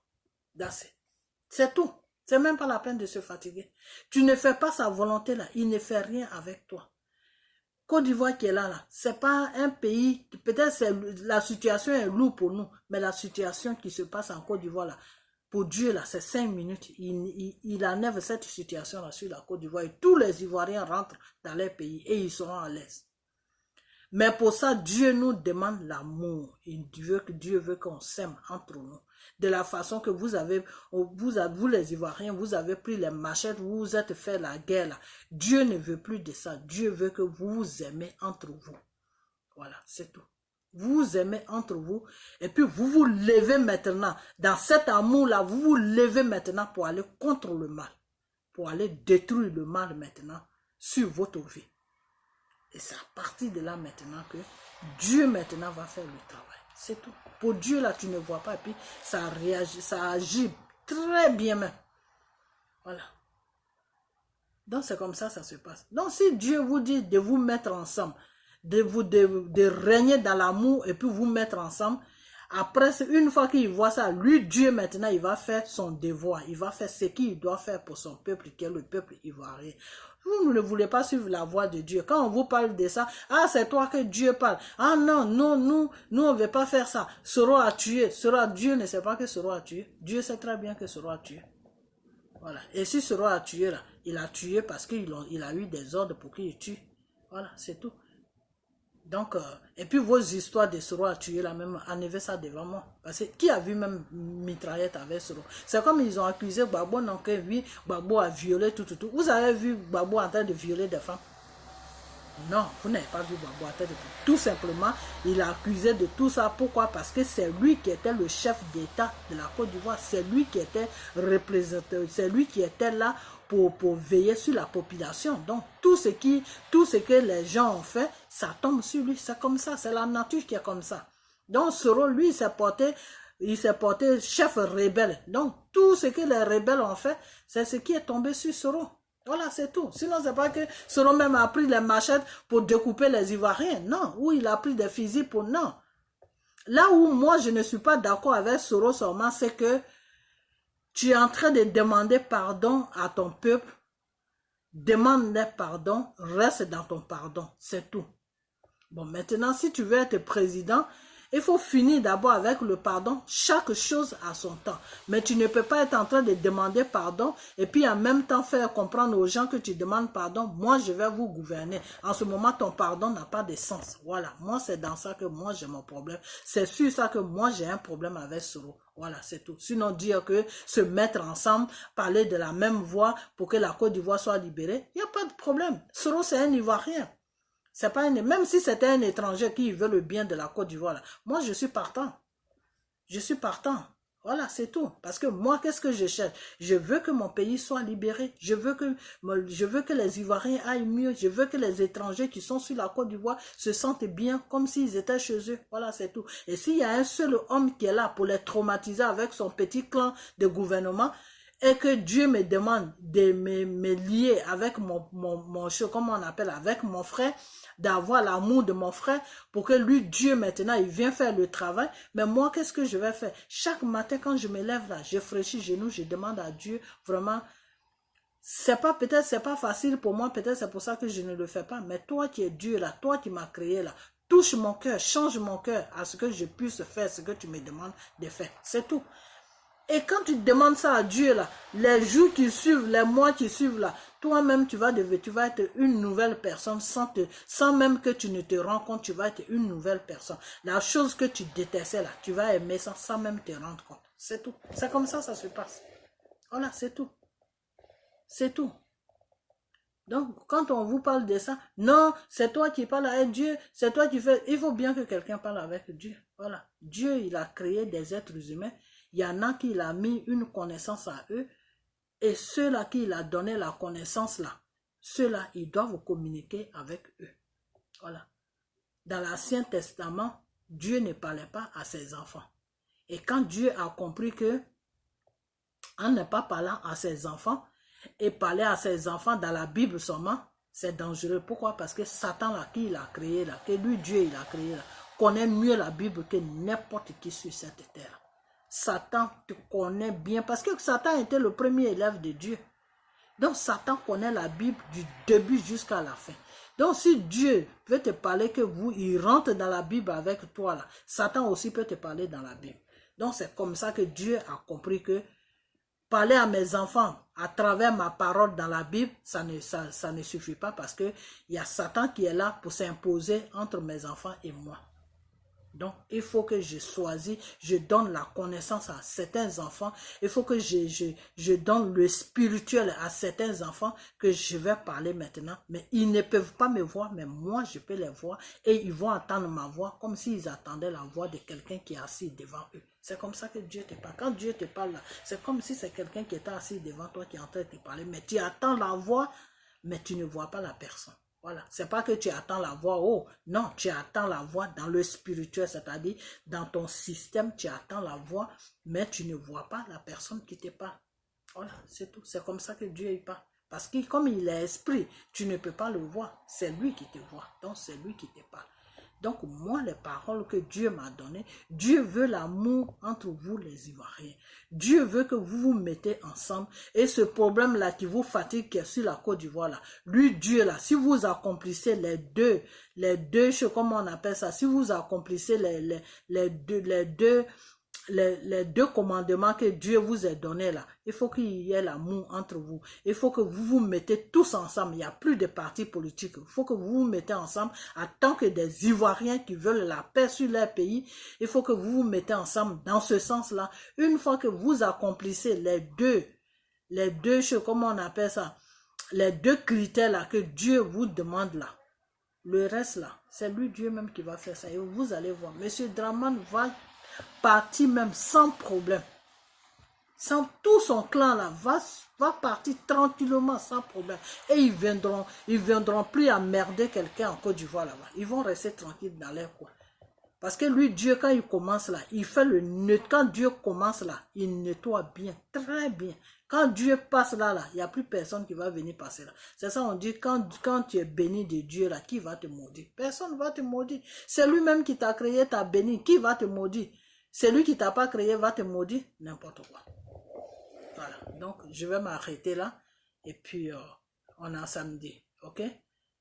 C'est tout. C'est même pas la peine de se fatiguer. Tu ne fais pas sa volonté là, il ne fait rien avec toi. Côte d'Ivoire qui est là, c'est pas un pays, peut-être la situation est lourde pour nous, mais la situation qui se passe en Côte d'Ivoire là, Pour Dieu, là, c'est 5 minutes. Il enlève cette situation-là sur la Côte d'Ivoire et tous les Ivoiriens rentrent dans leur pays et ils seront à l'aise. Mais pour ça, Dieu nous demande l'amour. Dieu veut qu'on s'aime entre nous. De la façon que vous les Ivoiriens, vous avez pris les machettes, vous vous êtes fait la guerre là. Dieu ne veut plus de ça. Dieu veut que vous vous aimez entre vous. Voilà, c'est tout. Vous vous aimez entre vous et puis vous vous levez maintenant. Dans cet amour-là, vous vous levez maintenant pour aller contre le mal. Pour aller détruire le mal maintenant sur votre vie. Et c'est à partir de là maintenant que Dieu maintenant va faire le travail. C'est tout. Pour Dieu là, tu ne vois pas et puis ça réagit, ça agit très bien même. Voilà. Donc c'est comme ça se passe. Donc si Dieu vous dit de vous mettre ensemble, de régner dans l'amour et puis vous mettre ensemble, après, une fois qu'il voit ça, lui, Dieu, maintenant, il va faire son devoir. Il va faire ce qu'il doit faire pour son peuple, qui est le peuple ivoirien. Vous ne voulez pas suivre la voie de Dieu. Quand on vous parle de ça, ah, c'est toi que Dieu parle. Ah non, nous, on ne veut pas faire ça. Soro a tué. Dieu ne sait pas que Soro a tué. Dieu sait très bien que Soro a tué. Voilà. Et si Soro a tué, là, il a tué parce qu'il a eu des ordres pour qu'il tue. Voilà, c'est tout. Donc, et puis vos histoires de Soro à tuer là même, enlevez ça devant moi. Parce que qui a vu même mitraillette avec Soro? C'est comme ils ont accusé Gbagbo, donc oui, Gbagbo a violé tout. Vous avez vu Gbagbo en train de violer des femmes? Non, vous n'avez pas vu Gbagbo en train de... Tout simplement, il a accusé de tout ça. Pourquoi? Parce que c'est lui qui était le chef d'État de la Côte d'Ivoire. C'est lui qui était représentant, c'est lui qui était là pour veiller sur la population. Donc, tout ce que les gens ont fait, ça tombe sur lui. C'est comme ça, c'est la nature qui est comme ça. Donc, Soro, lui, il s'est porté chef rebelle. Donc, tout ce que les rebelles ont fait, c'est ce qui est tombé sur Soro. Voilà, c'est tout. Sinon, c'est pas que Soro même a pris les machettes pour découper les Ivoiriens. Non, ou il a pris des fusils pour... Non. Là où moi, je ne suis pas d'accord avec Soro seulement, c'est que tu es en train de demander pardon à ton peuple. Demande pardon, reste dans ton pardon. C'est tout. Bon, maintenant, si tu veux être président, il faut finir d'abord avec le pardon. Chaque chose a son temps. Mais tu ne peux pas être en train de demander pardon et puis en même temps faire comprendre aux gens que tu demandes pardon. Moi, je vais vous gouverner. En ce moment, ton pardon n'a pas de sens. Voilà. Moi, c'est dans ça que moi, j'ai mon problème. C'est sur ça que moi, j'ai un problème avec Soro. Voilà, c'est tout. Sinon, dire que se mettre ensemble, parler de la même voix pour que la Côte d'Ivoire soit libérée, il n'y a pas de problème. Soro, c'est un Ivoirien. C'est pas même si c'était un étranger qui veut le bien de la Côte d'Ivoire, moi je suis partant. Je suis partant. Voilà, c'est tout. Parce que moi, qu'est-ce que je cherche? Je veux que mon pays soit libéré. Je veux que les Ivoiriens aillent mieux. Je veux que les étrangers qui sont sur la Côte d'Ivoire se sentent bien comme s'ils étaient chez eux. Voilà, c'est tout. Et s'il y a un seul homme qui est là pour les traumatiser avec son petit clan de gouvernement, et que Dieu me demande de me lier avec comment on appelle, avec mon frère, d'avoir l'amour de mon frère, pour que lui, Dieu, maintenant, il vient faire le travail. Mais moi, qu'est-ce que je vais faire? Chaque matin, quand je me lève là, je fraîchis les genoux, je demande à Dieu, vraiment, peut-être c'est pas facile pour moi, peut-être c'est pour ça que je ne le fais pas, mais toi qui es Dieu là, toi qui m'as créé là, touche mon cœur, change mon cœur à ce que je puisse faire ce que tu me demandes de faire. C'est tout. Et quand tu demandes ça à Dieu, là, les jours qui suivent, les mois qui suivent, là, toi-même, tu vas être une nouvelle personne sans même que tu ne te rends compte, tu vas être une nouvelle personne. La chose que tu détestais, là, tu vas aimer ça sans même te rendre compte. C'est tout. C'est comme ça se passe. Voilà, c'est tout. C'est tout. Donc, quand on vous parle de ça, non, c'est toi qui parles avec Dieu, c'est toi qui fais... Il faut bien que quelqu'un parle avec Dieu. Voilà. Dieu, il a créé des êtres humains. Il y en a qui il a mis une connaissance à eux. Et ceux-là qui il a donné la connaissance là, ceux-là, ils doivent communiquer avec eux. Voilà. Dans l'Ancien Testament, Dieu ne parlait pas à ses enfants. Et quand Dieu a compris que, en ne pas parlant à ses enfants, et parler à ses enfants dans la Bible seulement, c'est dangereux. Pourquoi? Parce que Satan là, qui il a créé là, que lui, Dieu, il a créé là, connaît mieux la Bible que n'importe qui sur cette terre. Satan te connaît bien parce que Satan était le premier élève de Dieu. Donc Satan connaît la Bible du début jusqu'à la fin. Donc si Dieu veut te parler que il rentre dans la Bible avec toi là, Satan aussi peut te parler dans la Bible. Donc c'est comme ça que Dieu a compris que Parler à mes enfants à travers ma parole dans la Bible, ça ne suffit pas parce qu'il y a Satan qui est là pour s'imposer entre mes enfants et moi. Donc, il faut que je choisis, je donne la connaissance à certains enfants. Il faut que je donne le spirituel à certains enfants que je vais parler maintenant. Mais ils ne peuvent pas me voir, mais moi, je peux les voir. Et ils vont entendre ma voix comme s'ils attendaient la voix de quelqu'un qui est assis devant eux. C'est comme ça que Dieu te parle. Quand Dieu te parle, c'est comme si c'est quelqu'un qui était assis devant toi qui est en train de te parler. Mais tu attends la voix, mais tu ne vois pas la personne. Voilà, c'est pas que tu attends la voix, oh, non, tu attends la voix dans le spirituel, c'est-à-dire dans ton système, tu attends la voix, mais tu ne vois pas la personne qui te parle. Voilà, c'est tout, c'est comme ça que Dieu y parle. Parce que comme il est esprit, tu ne peux pas le voir, c'est lui qui te voit, donc c'est lui qui te parle. Donc moi, les paroles que Dieu m'a données, Dieu veut l'amour entre vous les Ivoiriens. Dieu veut que vous vous mettez ensemble. Et ce problème-là qui vous fatigue, qui est sur la Côte d'Ivoire, là, lui, Dieu, là, si vous accomplissez les deux choses, comment on appelle ça, si vous accomplissez les deux commandements que Dieu vous a donnés là, il faut qu'il y ait l'amour entre vous. Il faut que vous vous mettez tous ensemble. Il n'y a plus de partis politiques. Il faut que vous vous mettez ensemble en tant que des Ivoiriens qui veulent la paix sur leur pays. Il faut que vous vous mettez ensemble dans ce sens-là. Une fois que vous accomplissez les deux choses, comment on appelle ça, les deux critères là que Dieu vous demande là, le reste là, c'est lui Dieu même qui va faire ça. Et vous allez voir, Monsieur Dramane va partir même sans problème. Sans tout son clan là, va partir tranquillement sans problème. Et ils viendront plus emmerder quelqu'un en Côte d'Ivoire là-bas. Ils vont rester tranquilles dans leur coin. Parce que lui, Dieu, quand il commence là, il fait le nettoyage. Quand Dieu commence là, il nettoie bien, très bien. Quand Dieu passe là, il n'y a plus personne qui va venir passer là. C'est ça, on dit, quand tu es béni de Dieu là, qui va te maudire? Personne ne va te maudire. C'est lui-même qui t'a créé, t'a béni. Qui va te maudire? C'est lui qui t'a pas créé, va te maudire? N'importe quoi. Voilà, donc je vais m'arrêter là. Et puis, on est samedi, ok?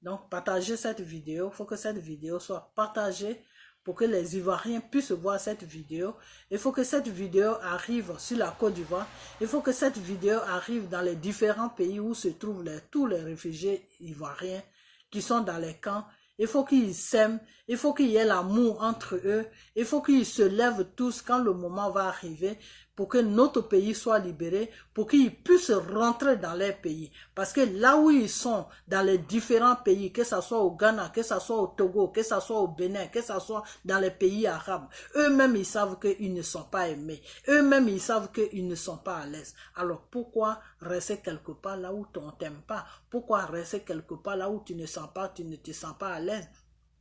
Donc, partagez cette vidéo. Il faut que cette vidéo soit partagée pour que les Ivoiriens puissent voir cette vidéo. Il faut que cette vidéo arrive sur la Côte d'Ivoire. Il faut que cette vidéo arrive dans les différents pays où se trouvent tous les réfugiés ivoiriens qui sont dans les camps. Il faut qu'ils s'aiment. Il faut qu'il y ait l'amour entre eux. Il faut qu'ils se lèvent tous quand le moment va arriver pour que notre pays soit libéré, pour qu'ils puissent rentrer dans leur pays. Parce que là où ils sont, dans les différents pays, que ce soit au Ghana, que ce soit au Togo, que ce soit au Bénin, que ce soit dans les pays arabes, eux-mêmes ils savent qu'ils ne sont pas aimés. Eux-mêmes ils savent qu'ils ne sont pas à l'aise. Alors pourquoi rester quelque part là où on ne t'aime pas? Pourquoi rester quelque part là où tu ne te sens pas à l'aise?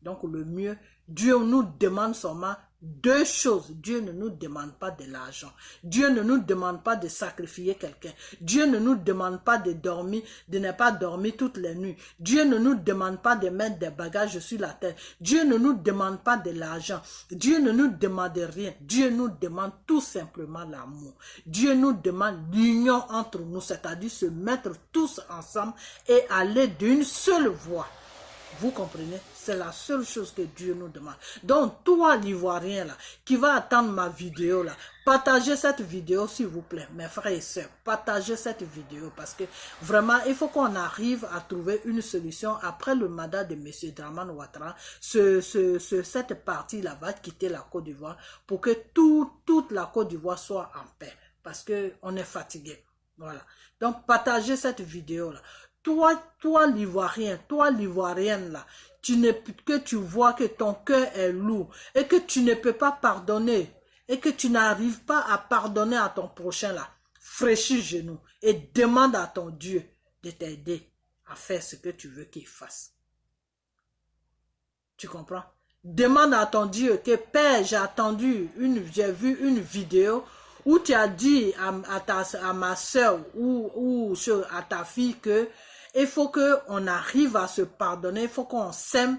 Donc le mieux, Dieu nous demande seulement deux choses. Dieu ne nous demande pas de l'argent. Dieu ne nous demande pas de sacrifier quelqu'un. Dieu ne nous demande pas de dormir, de ne pas dormir toutes les nuits. Dieu ne nous demande pas de mettre des bagages sur la tête. Dieu ne nous demande pas de l'argent. Dieu ne nous demande rien. Dieu nous demande tout simplement l'amour. Dieu nous demande l'union entre nous, c'est-à-dire se mettre tous ensemble et aller d'une seule voie. Vous comprenez? C'est la seule chose que Dieu nous demande. Donc, toi, l'Ivoirien, là, qui va attendre ma vidéo, là, partagez cette vidéo, s'il vous plaît, mes frères et sœurs. Partagez cette vidéo parce que vraiment, il faut qu'on arrive à trouver une solution après le mandat de M. Dramane Ouattara. Cette partie-là va quitter la Côte d'Ivoire pour que toute la Côte d'Ivoire soit en paix. Parce qu'on est fatigué. Voilà. Donc, partagez cette vidéo-là. Toi l'Ivoirien, toi l'Ivoirienne là, que tu vois que ton cœur est lourd et que tu ne peux pas pardonner et que tu n'arrives pas à pardonner à ton prochain là, fraîchis genoux et demande à ton Dieu de t'aider à faire ce que tu veux qu'il fasse. Tu comprends? Demande à ton Dieu que Père, j'ai vu une vidéo où tu as dit à ma soeur ou à ta fille que il faut qu'on arrive à se pardonner, il faut qu'on s'aime,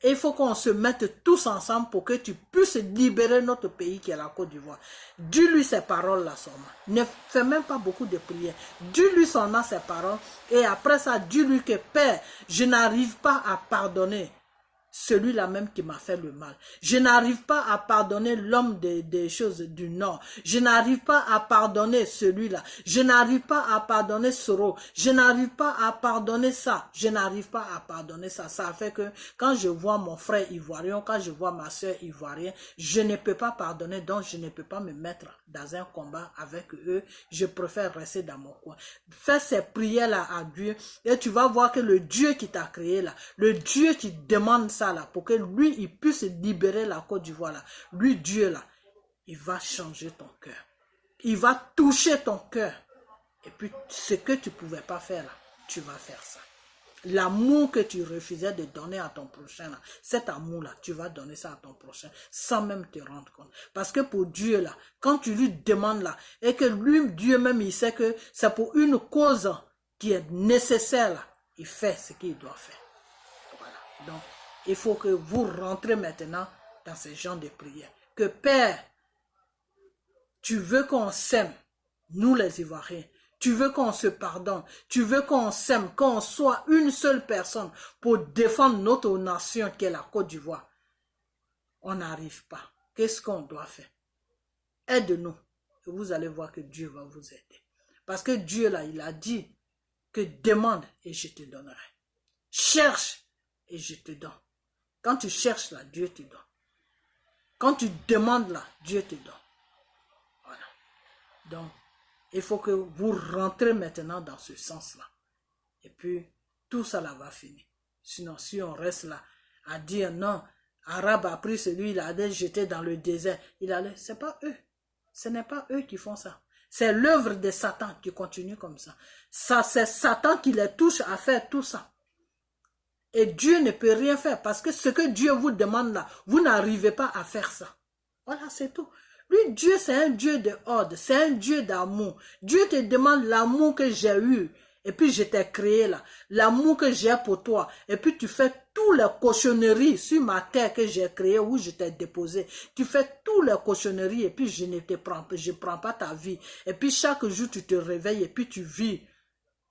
et il faut qu'on se mette tous ensemble pour que tu puisses libérer notre pays qui est la Côte d'Ivoire. Dis-lui ces paroles-là seulement. Ne fais même pas beaucoup de prières. Dis-lui seulement ces paroles et après ça, dis-lui que Père, je n'arrive pas à pardonner celui-là même qui m'a fait le mal. Je n'arrive pas à pardonner l'homme des choses du Nord. Je n'arrive pas à pardonner celui-là. Je n'arrive pas à pardonner Soro. Je n'arrive pas à pardonner ça. Je n'arrive pas à pardonner ça. Ça fait que quand je vois mon frère ivoirien, quand je vois ma soeur ivoirienne, je ne peux pas pardonner, donc je ne peux pas me mettre dans un combat avec eux. Je préfère rester dans mon coin. Fais ces prières-là à Dieu et tu vas voir que le Dieu qui t'a créé là, le Dieu qui demande ça là, pour que lui, il puisse libérer la Côte d'Ivoire là, lui, Dieu là, il va changer ton cœur. Il va toucher ton cœur. Et puis, ce que tu ne pouvais pas faire là, tu vas faire ça. L'amour que tu refusais de donner à ton prochain là, cet amour là, tu vas donner ça à ton prochain sans même te rendre compte. Parce que pour Dieu là, quand tu lui demandes là, et que lui, Dieu même, il sait que c'est pour une cause qui est nécessaire là, il fait ce qu'il doit faire. Voilà. Donc, il faut que vous rentrez maintenant dans ce genre de prière. Que Père, tu veux qu'on s'aime, nous les Ivoiriens. Tu veux qu'on se pardonne. Tu veux qu'on s'aime, qu'on soit une seule personne pour défendre notre nation qui est la Côte d'Ivoire. On n'arrive pas. Qu'est-ce qu'on doit faire? Aide-nous. Et vous allez voir que Dieu va vous aider. Parce que Dieu là, il a dit que demande et je te donnerai. Cherche et je te donne. Quand tu cherches là, Dieu te donne. Quand tu demandes là, Dieu te donne. Voilà. Donc, il faut que vous rentrez maintenant dans ce sens-là. Et puis, tout ça là va finir. Sinon, si on reste là à dire non, Arabe a pris celui, il allait jeter dans le désert. C'est pas eux. Ce n'est pas eux qui font ça. C'est l'œuvre de Satan qui continue comme ça. Ça, c'est Satan qui les touche à faire tout ça. Et Dieu ne peut rien faire parce que ce que Dieu vous demande là, vous n'arrivez pas à faire ça. Voilà, c'est tout. Lui, Dieu, c'est un Dieu de ordre, c'est un Dieu d'amour. Dieu te demande l'amour que j'ai eu, et puis je t'ai créé là, l'amour que j'ai pour toi, et puis tu fais toutes les cochonneries sur ma terre que j'ai créée, où je t'ai déposé. Tu fais toutes les cochonneries, et puis je ne te prends pas ta vie. Et puis chaque jour, tu te réveilles, et puis tu vis,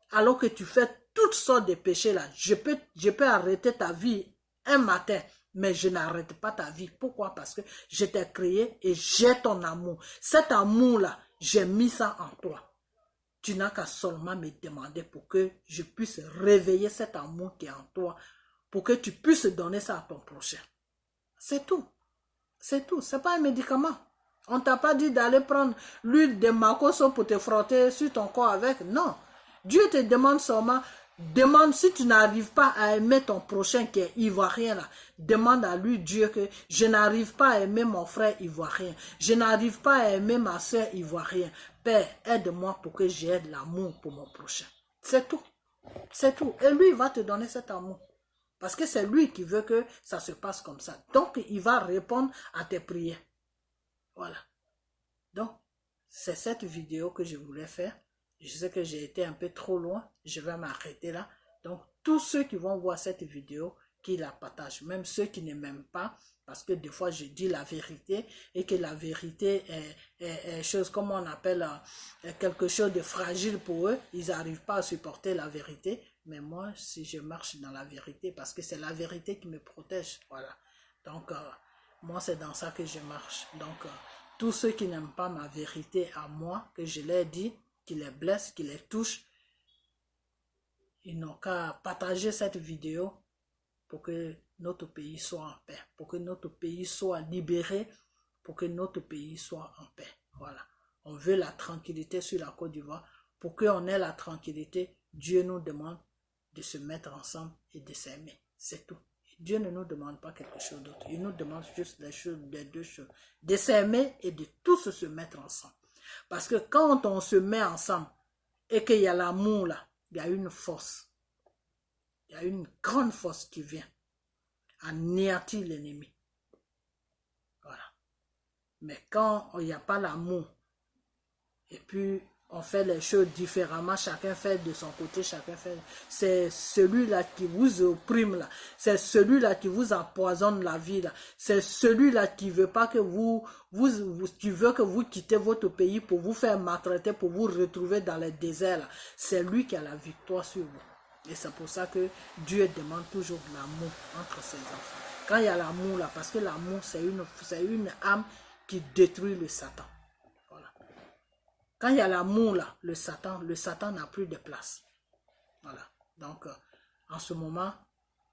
alors que tu fais toutes sortes de péchés là. Je peux arrêter ta vie un matin, mais je n'arrête pas ta vie. Pourquoi? Parce que je t'ai créé et j'ai ton amour. Cet amour-là, j'ai mis ça en toi. Tu n'as qu'à seulement me demander pour que je puisse réveiller cet amour qui est en toi, pour que tu puisses donner ça à ton prochain. C'est tout. C'est tout. Ce n'est pas un médicament. On ne t'a pas dit d'aller prendre l'huile de makoso pour te frotter sur ton corps avec. Non. Dieu te demande seulement, demande si tu n'arrives pas à aimer ton prochain qui est ivoirien là. Demande à lui Dieu que je n'arrive pas à aimer mon frère ivoirien. Je n'arrive pas à aimer ma soeur ivoirienne. Père, aide-moi pour que j'aie de l'amour pour mon prochain. C'est tout. C'est tout. Et lui, il va te donner cet amour. Parce que c'est lui qui veut que ça se passe comme ça. Donc, il va répondre à tes prières. Voilà. Donc, c'est cette vidéo que je voulais faire. Je sais que j'ai été un peu trop loin. Je vais m'arrêter là. Donc, tous ceux qui vont voir cette vidéo, qui la partagent, même ceux qui ne m'aiment pas, parce que des fois, je dis la vérité et que la vérité est chose, comme on appelle, quelque chose de fragile pour eux. Ils n'arrivent pas à supporter la vérité. Mais moi, si je marche dans la vérité, parce que c'est la vérité qui me protège. Voilà. Donc, moi, c'est dans ça que je marche. Donc, tous ceux qui n'aiment pas ma vérité à moi, que je leur dis, qui les blesse, qui les touche, ils n'ont qu'à partager cette vidéo pour que notre pays soit en paix, pour que notre pays soit libéré, pour que notre pays soit en paix. Voilà. On veut la tranquillité sur la Côte d'Ivoire. Pour qu'on ait la tranquillité, Dieu nous demande de se mettre ensemble et de s'aimer. C'est tout. Dieu ne nous demande pas quelque chose d'autre. Il nous demande juste les deux choses. De s'aimer et de tous se mettre ensemble. Parce que quand on se met ensemble et qu'il y a l'amour là, il y a une force. Il y a une grande force qui vient anéantir l'ennemi. Voilà. Mais quand il n'y a pas l'amour, et puis on fait les choses différemment, chacun fait de son côté, chacun fait... C'est celui-là qui vous opprime, là. C'est celui-là qui vous empoisonne la vie, là. C'est celui-là qui veut pas que qui veut que vous quittez votre pays pour vous faire maltraiter, pour vous retrouver dans les déserts, là. C'est lui qui a la victoire sur vous. Et c'est pour ça que Dieu demande toujours l'amour entre ses enfants. Quand il y a l'amour là, parce que l'amour c'est une âme qui détruit le Satan. Voilà. Quand il y a l'amour là, le Satan n'a plus de place. Voilà. Donc, en ce moment,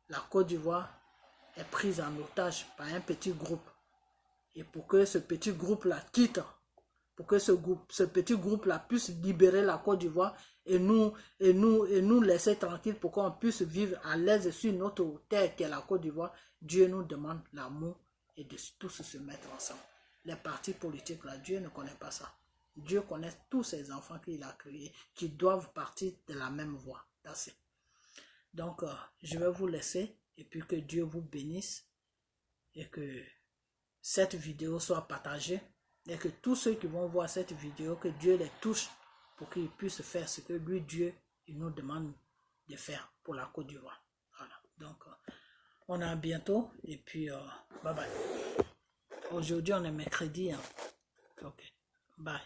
la Côte d'Ivoire est prise en otage par un petit groupe. Et pour que ce petit groupe-là quitte, pour que ce petit groupe-là puisse libérer la Côte d'Ivoire et nous laisser tranquilles pour qu'on puisse vivre à l'aise sur notre terre qui est la Côte d'Ivoire, Dieu nous demande l'amour et de tous se mettre ensemble. Les partis politiques, là, Dieu ne connaît pas ça. Dieu connaît tous ses enfants qu'il a créés, qui doivent partir de la même voie. Donc, je vais vous laisser et puis que Dieu vous bénisse et que cette vidéo soit partagée et que tous ceux qui vont voir cette vidéo, que Dieu les touche pour qu'ils puissent faire ce que lui, Dieu, il nous demande de faire pour la Côte d'Ivoire. Voilà. Donc, on est à bientôt et puis, bye bye. Aujourd'hui, on est mercredi. Hein. Ok, bye.